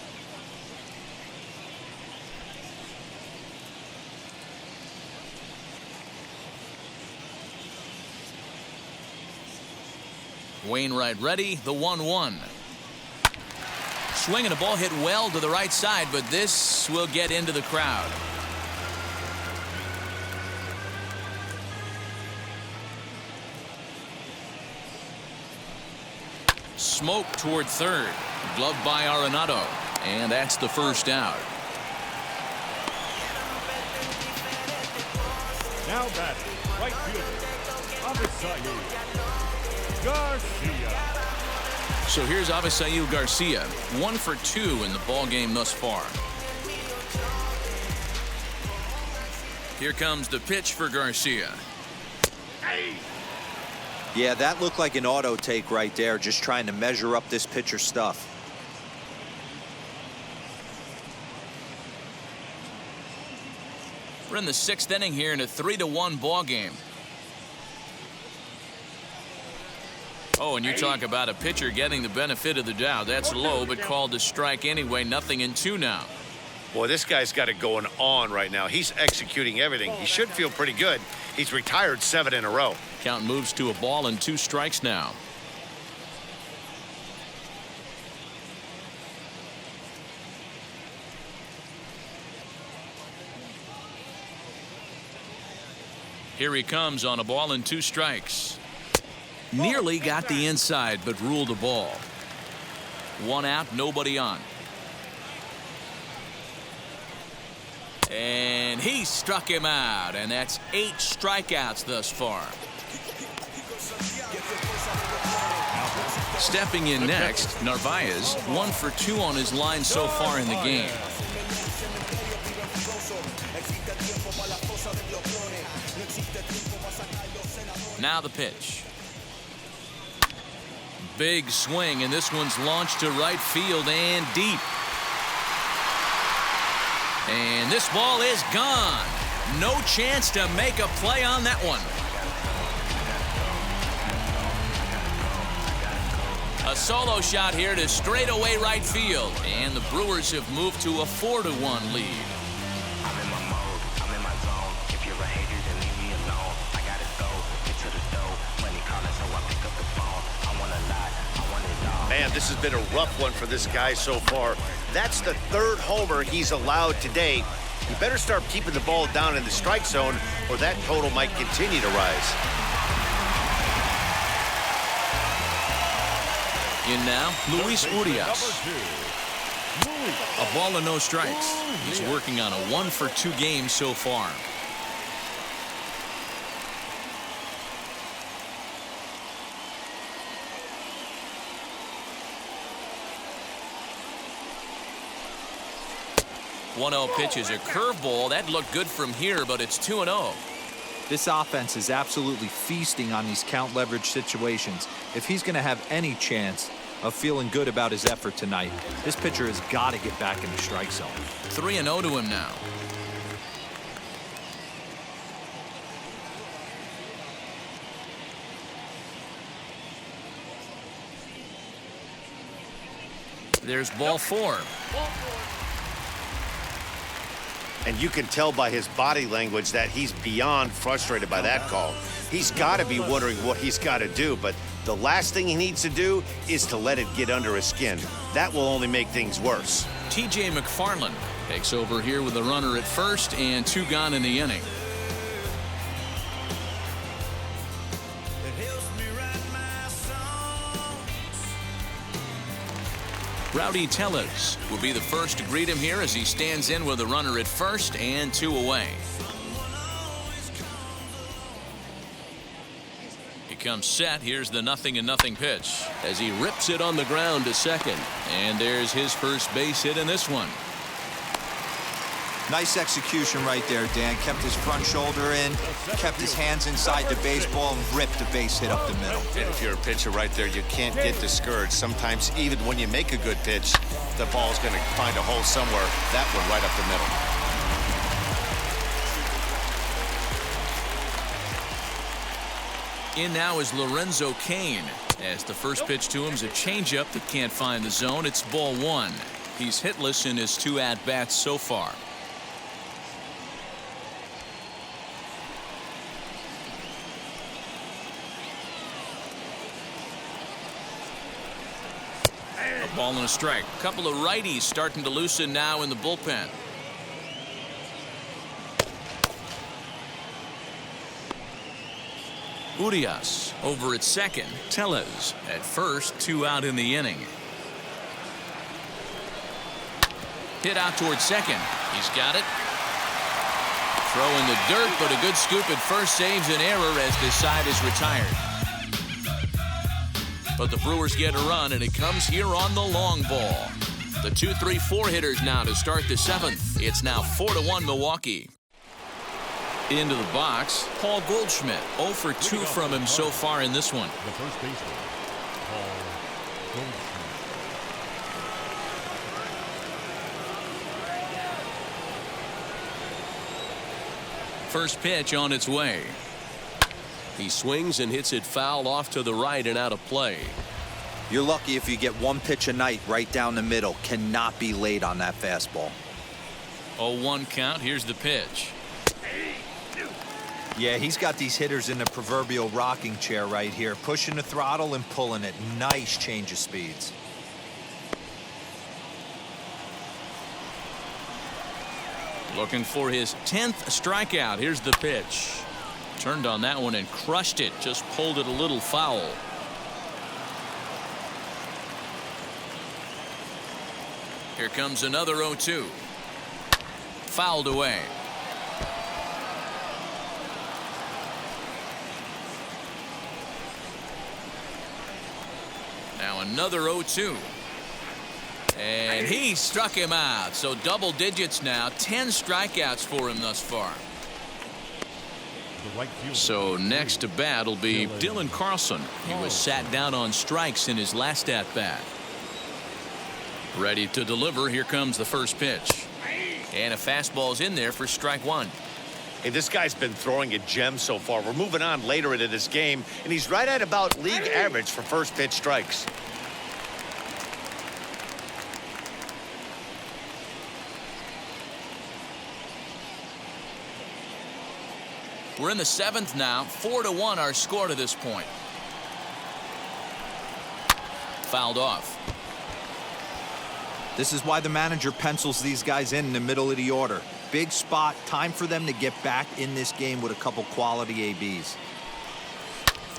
Wainwright ready, the 1-1. Swinging a ball hit well to the right side, but this will get into the crowd. Smoke toward third. Gloved by Arenado. And that's the first out. Now batting, right fielder, Avisail Garcia. So here's Avisail Garcia. 1 for 2 in the ball game thus far. Here comes the pitch for Garcia. Yeah, that looked like an auto take right there, just trying to measure up this pitcher's stuff. We're in the 6th inning here in a 3-1 ball game. Oh, and you talk about a pitcher getting the benefit of the doubt. That's low, but called a strike anyway. 0-2 now. Boy, this guy's got it going on right now. He's executing everything. He should feel pretty good. He's retired 7 in a row. Count moves to a ball and 2 strikes now. Here he comes on a ball and 2 strikes. Nearly got the inside, but ruled a ball. 1 out, nobody on. And he struck him out, and that's 8 strikeouts thus far. Stepping in next, Narvaez, 1 for 2 on his line so far in the game. Now the pitch. Big swing, and this one's launched to right field and deep. And this ball is gone. No chance to make a play on that one. A solo shot here to straightaway right field. And the Brewers have moved to a 4-1 lead. Man, this has been a rough one for this guy so far. That's the 3rd homer he's allowed today. You better start keeping the ball down in the strike zone, or that total might continue to rise. In now, Luis Urias. A ball and no strikes. He's working on a 1 for 2 game so far. One 1-0 pitch is a curveball. That looked good from here, but it's 2-0. This offense is absolutely feasting on these count leverage situations. If he's going to have any chance of feeling good about his effort tonight, this pitcher has got to get back in the strike zone. 3-0 to him now. There's ball 4. And you can tell by his body language that he's beyond frustrated by that call. He's got to be wondering what he's got to do, but the last thing he needs to do is to let it get under his skin. That will only make things worse. TJ McFarland takes over here with a runner at first and 2 gone in the inning. Rowdy Tellez will be the first to greet him here as he stands in with a runner at first and 2 away. He comes set. Here's the 0-0 pitch as he rips it on the ground to second. And there's his first base hit in this one. Nice execution right there, Dan. Kept his front shoulder in, kept his hands inside the baseball, and ripped a base hit up the middle. And if you're a pitcher right there, you can't get discouraged. Sometimes even when you make a good pitch, the ball's going to find a hole somewhere. That one right up the middle. In now is Lorenzo Cain, as the first pitch to him is a changeup that can't find the zone. It's ball 1. He's hitless in his 2 at-bats so far. A ball and a strike. A couple of righties starting to loosen now in the bullpen. Urias over at second. Tellez at first. 2 out in the inning. Hit out towards second. He's got it. Throw in the dirt, but a good scoop at first saves an error as this side is retired. But the Brewers get a run, and it comes here on the long ball. The 2-3-4 hitters now to start the 7th. It's now 4-1 Milwaukee. Into the box, Paul Goldschmidt. 0 for 2 from him so far in this one. The first baseman, Paul Goldschmidt. First pitch on its way. He swings and hits it foul off to the right and out of play. You're lucky if you get 1 pitch a night right down the middle. Cannot be late on that fastball. 0-1 count. Here's the pitch. Yeah, he's got these hitters in the proverbial rocking chair right here, pushing the throttle and pulling it. Nice change of speeds. Looking for his 10th strikeout. Here's the pitch. Turned on that one and crushed it. Just pulled it a little foul. Here comes another 0-2. Fouled away. Now another 0-2. And he struck him out. So double digits now. 10 strikeouts for him thus far. So next to bat will be Dylan Carlson. He was sat down on strikes in his last at bat. Ready to deliver. Here comes the first pitch. And a fastball's in there for strike 1. Hey, this guy's been throwing a gem so far. We're moving on later into this game, and he's right at about league average for first pitch strikes. We're in the 7th now. 4-1 our score to this point. Fouled off. This is why the manager pencils these guys in the middle of the order. Big spot. Time for them to get back in this game with a couple quality ABs.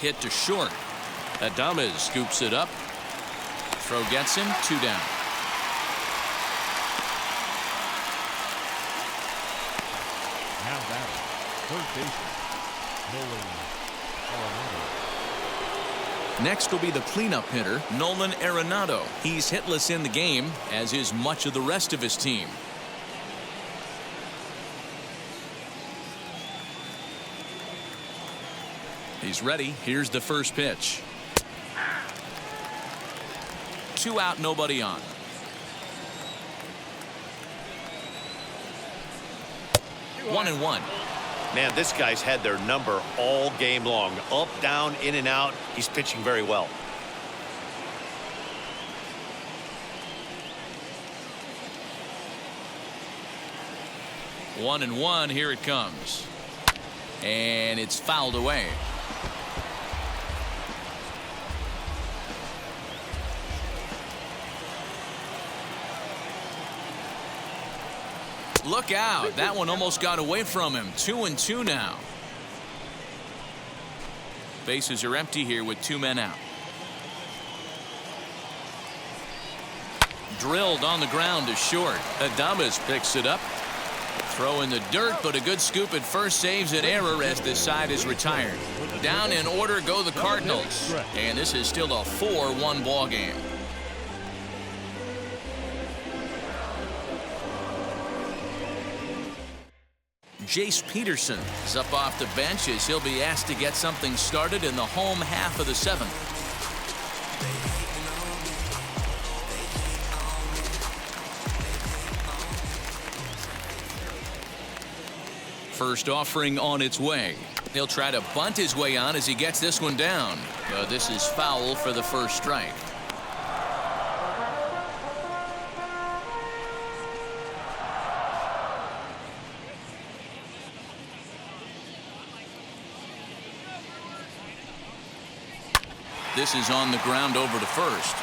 Hit to short. Adames scoops it up. Throw gets him. 2 down. Now batting, third baseman, Nolan Arenado. Next will be the cleanup hitter, Nolan Arenado. He's hitless in the game, as is much of the rest of his team. He's ready. Here's the first pitch. 2 out, nobody on. 1-1. Man, this guy's had their number all game long. Up, down, in and out. He's pitching very well. One and one. Here it comes. And it's fouled away. Look out. That one almost got away from him. 2-2 now. Bases are empty here with 2 men out. Drilled on the ground to short. Adames picks it up. Throw in the dirt, but a good scoop at first saves an error as this side is retired. Down in order go the Cardinals. And this is still a 4-1 ball game. Jace Peterson is up off the bench as he'll be asked to get something started in the home half of the 7th. First offering on its way. He'll try to bunt his way on as he gets this one down. This is foul for the first strike. This is on the ground over to first.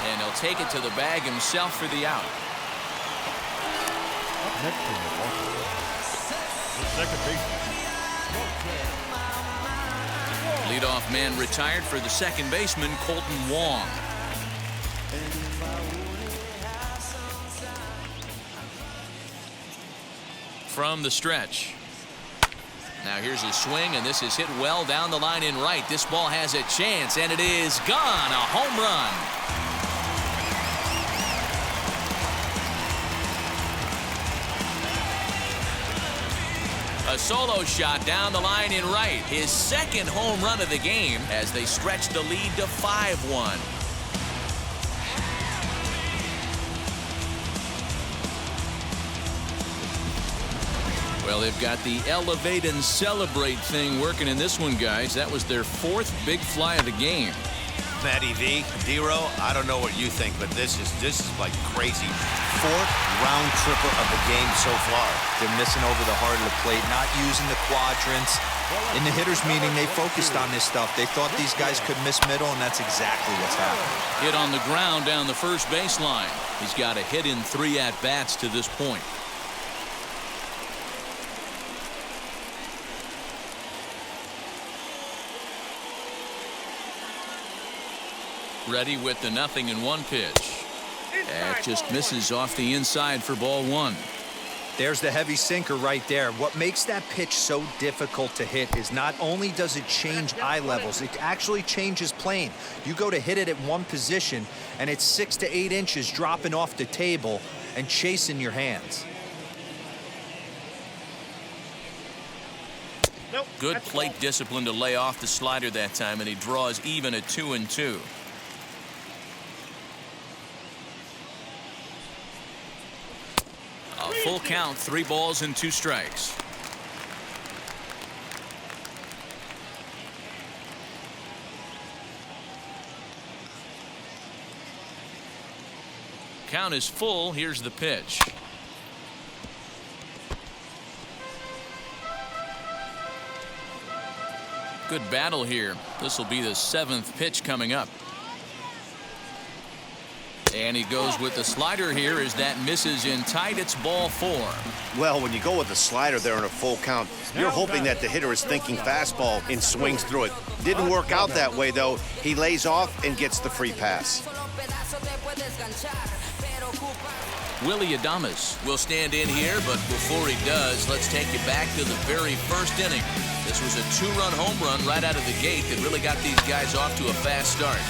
And he'll take it to the bag himself for the out. Up next for Milwaukee, the second baseman. Leadoff man retired for the second baseman, Colton Wong. From the stretch. Now here's his swing, and this is hit well down the line in right. This ball has a chance, and it is gone. A home run. A solo shot down the line in right. His second home run of the game as they stretch the lead to 5-1. Well, they've got the elevate and celebrate thing working in this one, guys. That was their 4th big fly of the game. Matty V, D-Row, I don't know what you think, but this is like crazy. 4th round tripper of the game so far. They're missing over the heart of the plate, not using the quadrants. In the hitters meeting, they focused on this stuff. They thought these guys could miss middle, and that's exactly what's happening. Hit on the ground down the first baseline. He's got a hit in 3 at-bats to this point. Ready with the 0-1 pitch. That just misses off the inside for ball 1. There's the heavy sinker right there. What makes that pitch so difficult to hit is not only does it change eye levels, it actually changes plane. You go to hit it at one position, and it's 6 to 8 inches dropping off the table and chasing your hands. Good plate discipline to lay off the slider that time, and he draws even at 2-2. A full count, 3 balls and 2 strikes. Count is full. Here's the pitch. Good battle here. This will be the 7th pitch coming up. And he goes with the slider here as that misses in tight. It's ball 4. Well, when you go with the slider there in a full count, you're hoping that the hitter is thinking fastball and swings through it. Didn't work out that way, though. He lays off and gets the free pass. Willie Adames will stand in here, but before he does, let's take you back to the very first inning. This was a 2-run home run right out of the gate that really got these guys off to a fast start.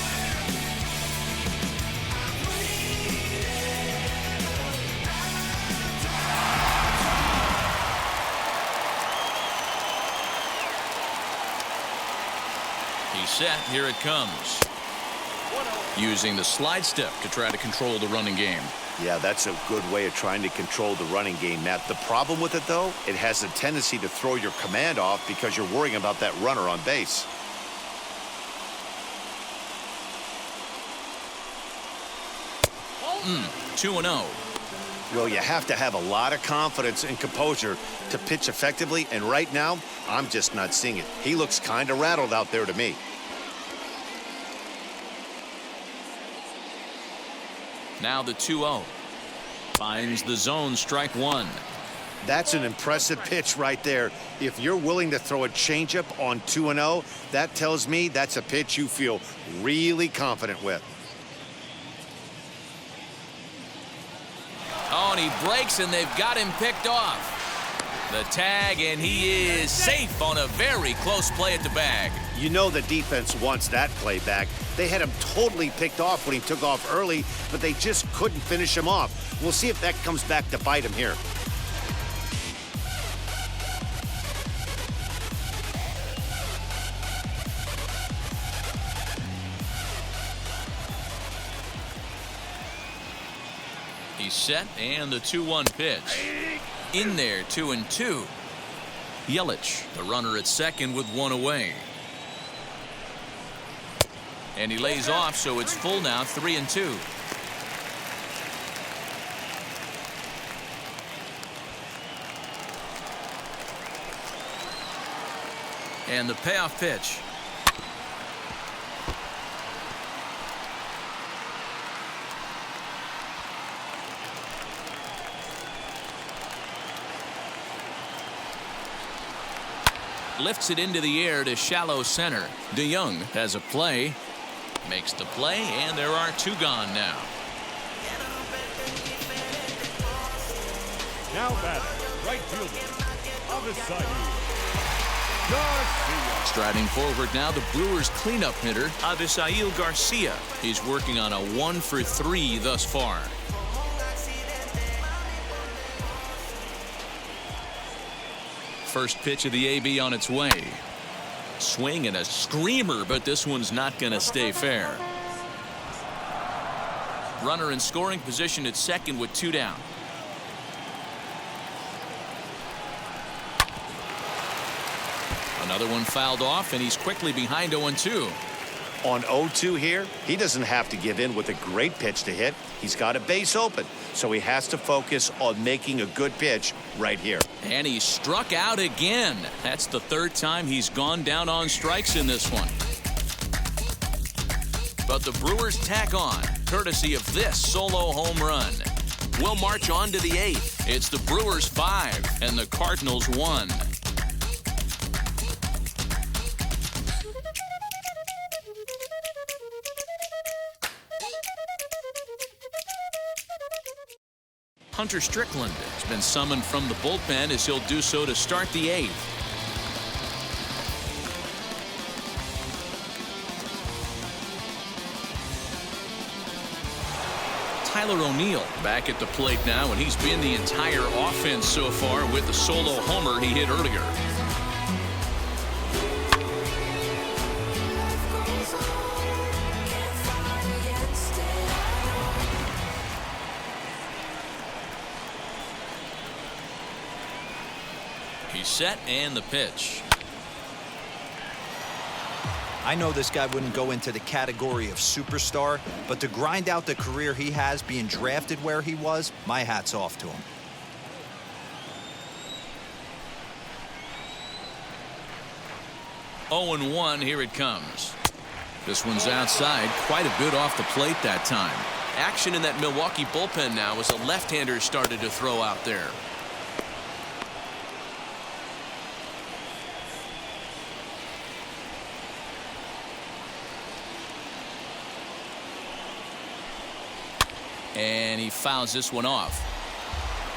set. Here it comes. Using the slide step to try to control the running game. Yeah, that's a good way of trying to control the running game, Matt. The problem with it, though, it has a tendency to throw your command off because you're worrying about that runner on base. 2-0. Well, you have to have a lot of confidence and composure to pitch effectively, and right now, I'm just not seeing it. He looks kind of rattled out there to me. Now the 2-0. Finds the zone, strike one. That's an impressive pitch right there. If you're willing to throw a changeup on 2-0, that tells me that's a pitch you feel really confident with. Oh, and he breaks, and they've got him picked off. The tag, and he is safe on a very close play at the bag. You know the defense wants that play back. They had him totally picked off when he took off early, but they just couldn't finish him off. We'll see if that comes back to bite him here. He's set, and the 2-1 pitch. In there, 2-2. Yelich, the runner at second with one away. And he lays off, so it's full now, 3-2. And the payoff pitch. Lifts it into the air to shallow center. DeYoung has a play. Makes the play, and there are two gone now. Now batting, right fielder, Avisail Garcia. Striding forward now, the Brewers cleanup hitter, Avisail Garcia. He's working on a 1-for-3 thus far. First pitch of the AB on its way. Swing and a screamer, but this one's not going to stay fair. Runner in scoring position at second with two down. Another one fouled off, and he's quickly behind 0-2. On 0-2 here, he doesn't have to give in with a great pitch to hit. He's got a base open, so he has to focus on making a good pitch right here. And he struck out again. That's the third time he's gone down on strikes in this one. But the Brewers tack on, courtesy of this solo home run. We'll march on to the 8th. It's the Brewers 5 and the Cardinals 1. Hunter Strickland has been summoned from the bullpen as he'll do so to start the 8th. Tyler O'Neill back at the plate now, and he's been the entire offense so far with the solo homer he hit earlier. He's set, and the pitch. I know this guy wouldn't go into the category of superstar, but to grind out the career he has being drafted where he was, my hat's off to him. Oh, 0-1, here it comes. This one's outside, quite a bit off the plate that time. Action in that Milwaukee bullpen now as a left-hander started to throw out there. And he fouls this one off.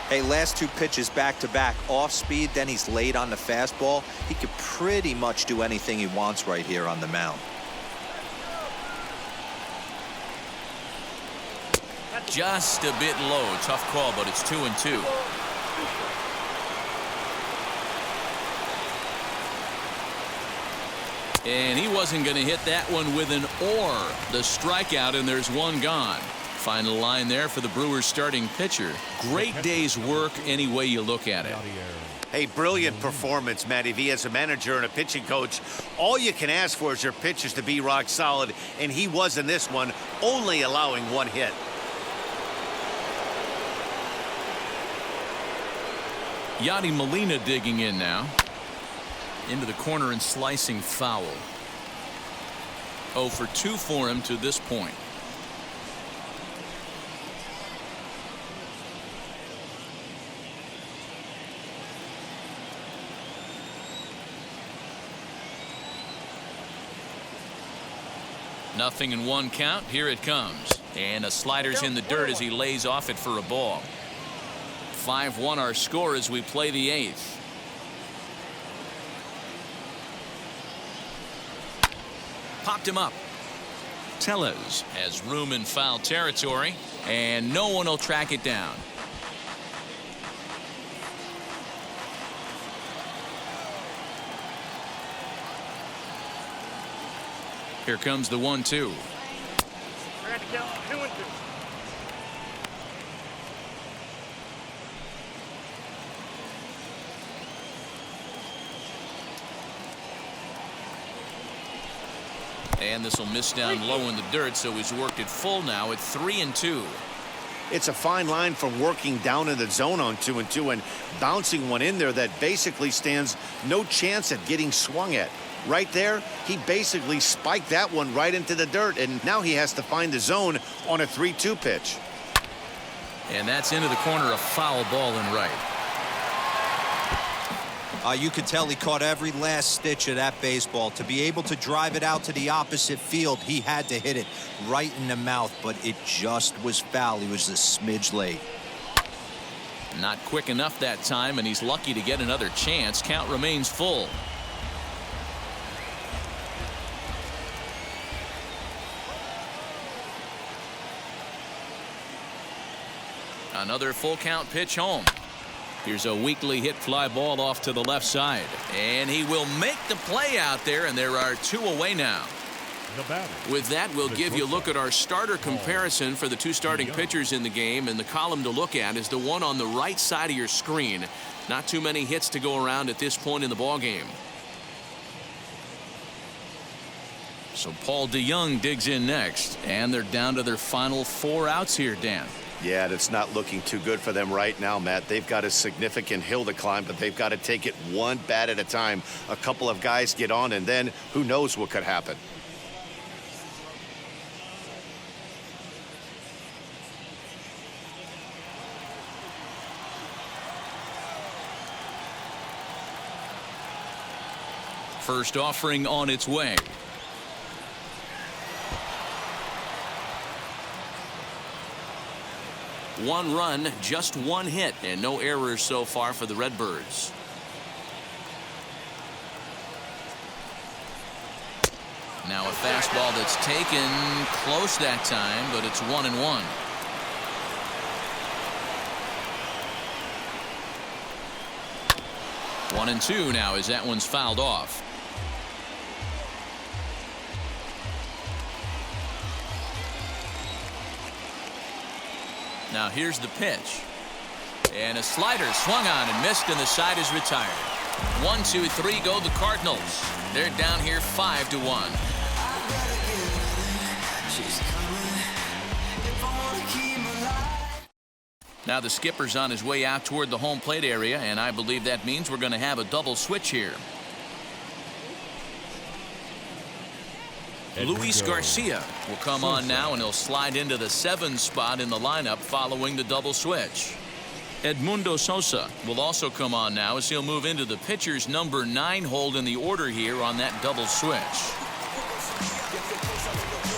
Hey, last two pitches back-to-back off speed, then he's laid on the fastball. He could pretty much do anything he wants right here on the mound. Just a bit low. Tough call, but it's 2-2. And he wasn't going to hit that one with an or. The strikeout, and there's one gone. Final line there for the Brewers starting pitcher. Great day's work any way you look at it. Hey, brilliant performance, Matty V. As a manager and a pitching coach, all you can ask for is your pitchers to be rock solid, and he was in this one, only allowing one hit. Yadi Molina digging in now. Into the corner and slicing foul. 0 for 2 for him to this point. Nothing in 1 count. Here it comes. And a slider's in the dirt as he lays off it for a ball. 5-1 our score as we play the 8th. Popped him up. Tellez has room in foul territory, and no one will track it down. Here comes the 1-2. I got to count 2 and 2. And this will miss down low in the dirt, so he's worked it full now at 3-2. It's a fine line from working down in the zone on 2-2 and bouncing one in there that basically stands no chance at getting swung at. Right there, he basically spiked that one right into the dirt, and now he has to find the zone on a 3-2 pitch. And that's into the corner, a foul ball and right. You could tell he caught every last stitch of that baseball. To be able to drive it out to the opposite field, he had to hit it right in the mouth, but it just was foul. He was a smidge late. Not quick enough that time, and he's lucky to get another chance. Count remains full. Another full count pitch home. Here's a weakly hit fly ball off to the left side, and he will make the play out there, and there are 2 away now. With that, we'll give you a look at our starter comparison for the 2 starting pitchers in the game, and the column to look at is the one on the right side of your screen. Not too many hits to go around at this point in the ballgame. So Paul DeYoung digs in next, and they're down to their final 4 outs here, Dan. Yeah, that's not looking too good for them right now, Matt. They've got a significant hill to climb, but they've got to take it one bat at a time. A couple of guys get on, and then who knows what could happen. First offering on its way. One run, just one hit, and no errors so far for the Redbirds. Now a fastball that's taken close that time, but it's 1-1. One and 2 now as that one's fouled off. Now here's the pitch. And a slider swung on and missed, and the side is retired. 1, 2, 3 go the Cardinals. They're down here 5-1. Now the skipper's on his way out toward the home plate area, and I believe that means we're going to have a double switch here. Luis Garcia will come on now, and he'll slide into the 7 spot in the lineup following the double switch. Edmundo Sosa will also come on now as he'll move into the pitcher's number 9 hold in the order here on that double switch.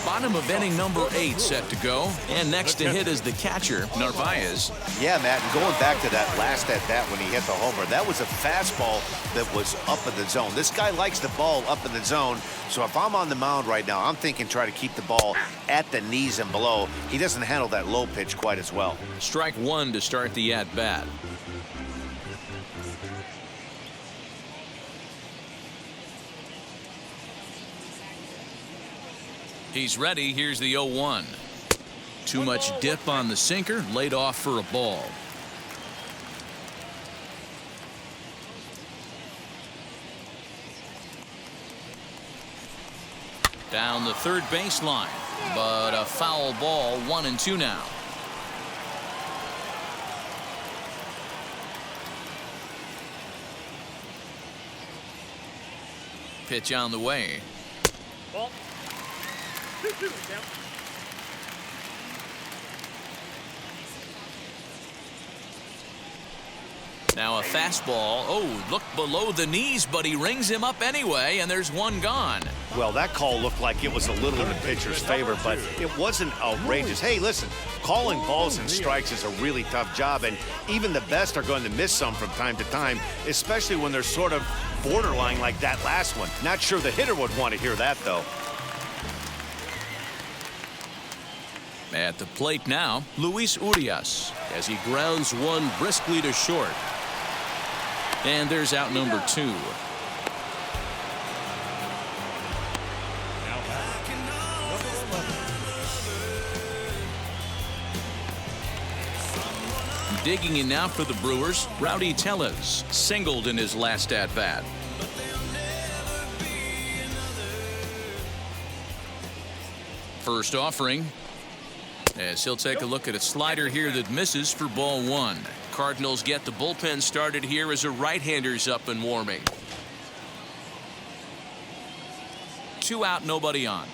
Bottom of inning number 8 set to go, and next to hit is the catcher, Narvaez. Yeah, Matt, and going back to that last at-bat when he hit the homer, that was a fastball that was up in the zone. This guy likes the ball up in the zone, so if I'm on the mound right now, I'm thinking try to keep the ball at the knees and below. He doesn't handle that low pitch quite as well. Strike 1 to start the at-bat. He's ready. Here's the 0-1. Too much dip on the sinker, laid off for a ball. Down the third baseline, but a foul ball. 1-2 now. Pitch on the way. Ball. 2-2 down. Now a fastball. Oh, look below the knees, but he rings him up anyway, and there's one gone. Well, that call looked like it was a little in the pitcher's favor, but it wasn't outrageous. Hey, listen, calling balls and strikes is a really tough job, and even the best are going to miss some from time to time, especially when they're sort of borderline like that last one. Not sure the hitter would want to hear that, though. At the plate now, Luis Urias, as he grounds one briskly to short. And there's out number 2. Digging in now for the Brewers, Rowdy Tellez singled in his last at-bat. First offering, as he'll take a look at a slider here that misses for ball 1. Cardinals get the bullpen started here as a right-hander's up and warming. 2 out, nobody on.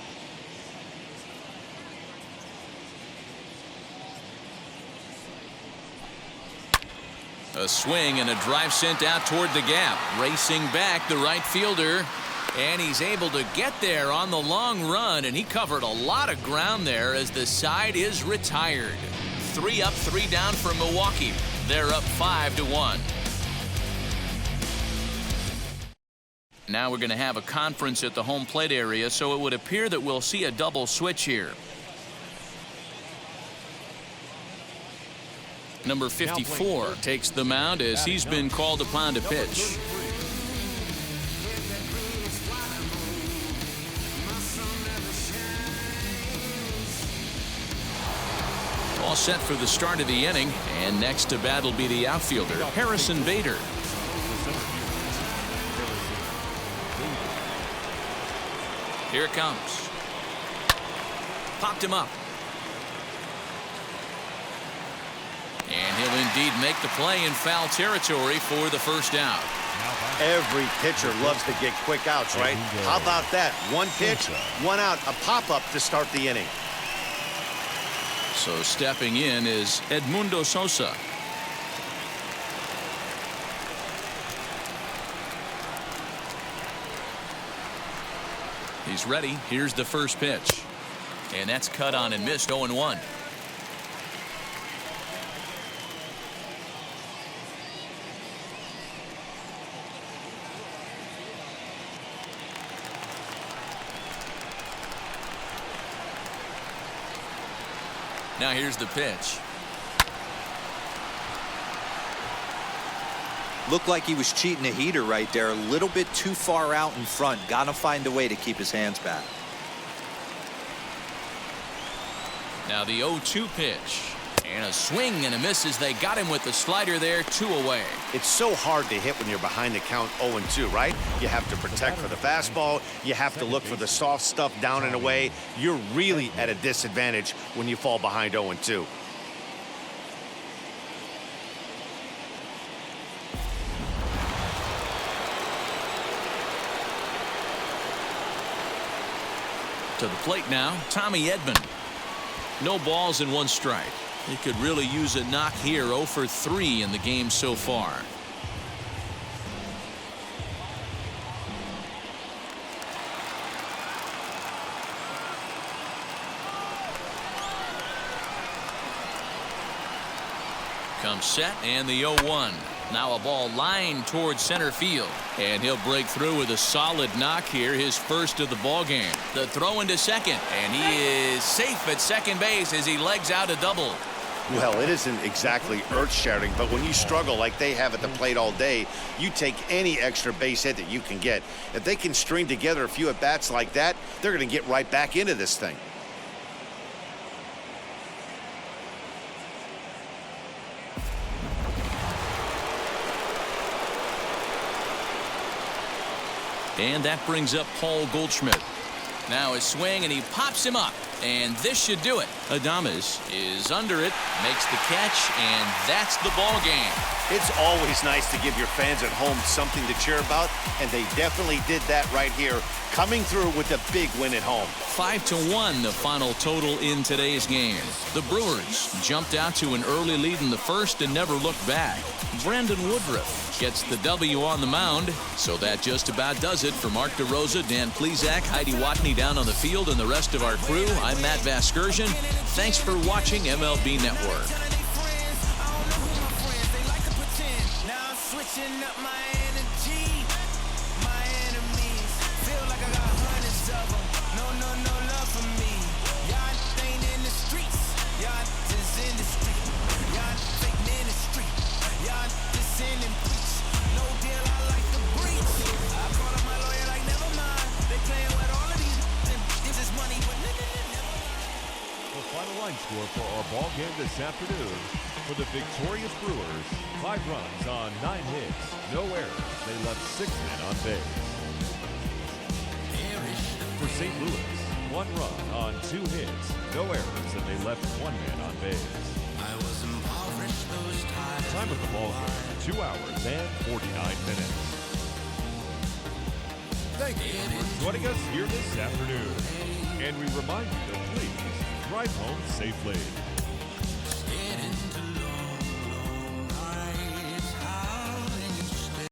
A swing and a drive sent out toward the gap. Racing back, the right fielder. And he's able to get there on the long run, and he covered a lot of ground there as the side is retired. 3 up, 3 down for Milwaukee. They're up 5-1. Now we're going to have a conference at the home plate area, so it would appear that we'll see a double switch here. Number 54 takes the mound as he's been called upon to pitch. All set for the start of the inning, and next to bat will be the outfielder, Harrison Bader. Here it comes. Popped him up. And he'll indeed make the play in foul territory for the first out. Every pitcher loves to get quick outs, right? How about that? 1 pitch, 1 out, a pop-up to start the inning. So stepping in is Edmundo Sosa. He's ready. Here's the first pitch. And that's cut on and missed. 0-1. Now here's the pitch. Looked like he was cheating a heater right there. A little bit too far out in front. Gotta find a way to keep his hands back. Now the 0-2 pitch. And a swing and a miss as they got him with the slider there. 2 away. It's so hard to hit when you're behind the count 0-2, right? You have to protect for the fastball. You have to look for the soft stuff down and away. You're really at a disadvantage when you fall behind 0-2. To the plate now, Tommy Edman. No balls and 1 strike. He could really use a knock here. 0 for 3 in the game so far. Comes set and the 0-1. Now a ball lined towards center field, and he'll break through with a solid knock here, his first of the ball game. The throw into second, and he is safe at second base as he legs out a double. Well, it isn't exactly earth-shattering, but when you struggle like they have at the plate all day, you take any extra base hit that you can get. If they can string together a few at-bats like that, they're going to get right back into this thing. And that brings up Paul Goldschmidt. Now his swing, and he pops him up. And this should do it. Adames is under it, makes the catch, and that's the ball game. It's always nice to give your fans at home something to cheer about, and they definitely did that right here, coming through with a big win at home. 5-1 the final total in today's game. The Brewers jumped out to an early lead in the first and never looked back. Brandon Woodruff gets the W on the mound, so that just about does it. For Mark DeRosa, Dan Plesac, Heidi Watney down on the field, and the rest of our crew, I'm Matt Vasgersian. Thanks for watching MLB Network. Switching up my energy, my enemies feel like I got hundreds of them. No love for me. Y'all ain't in the streets, y'all just in the street. Y'all fake ministry, y'all just in and preach. No deal, I like the breach. I call up my lawyer like never mind. They playing with all of these. This is money, but never. The final line score for our ball game this afternoon. For the victorious Brewers, 5 runs on 9 hits, no errors. They left 6 men on base. For St. Louis, 1 run on 2 hits, no errors, and they left 1 man on base. Time of the ball game, 2 hours and 49 minutes. Thank you for joining us here this afternoon. And we remind you to please drive home safely.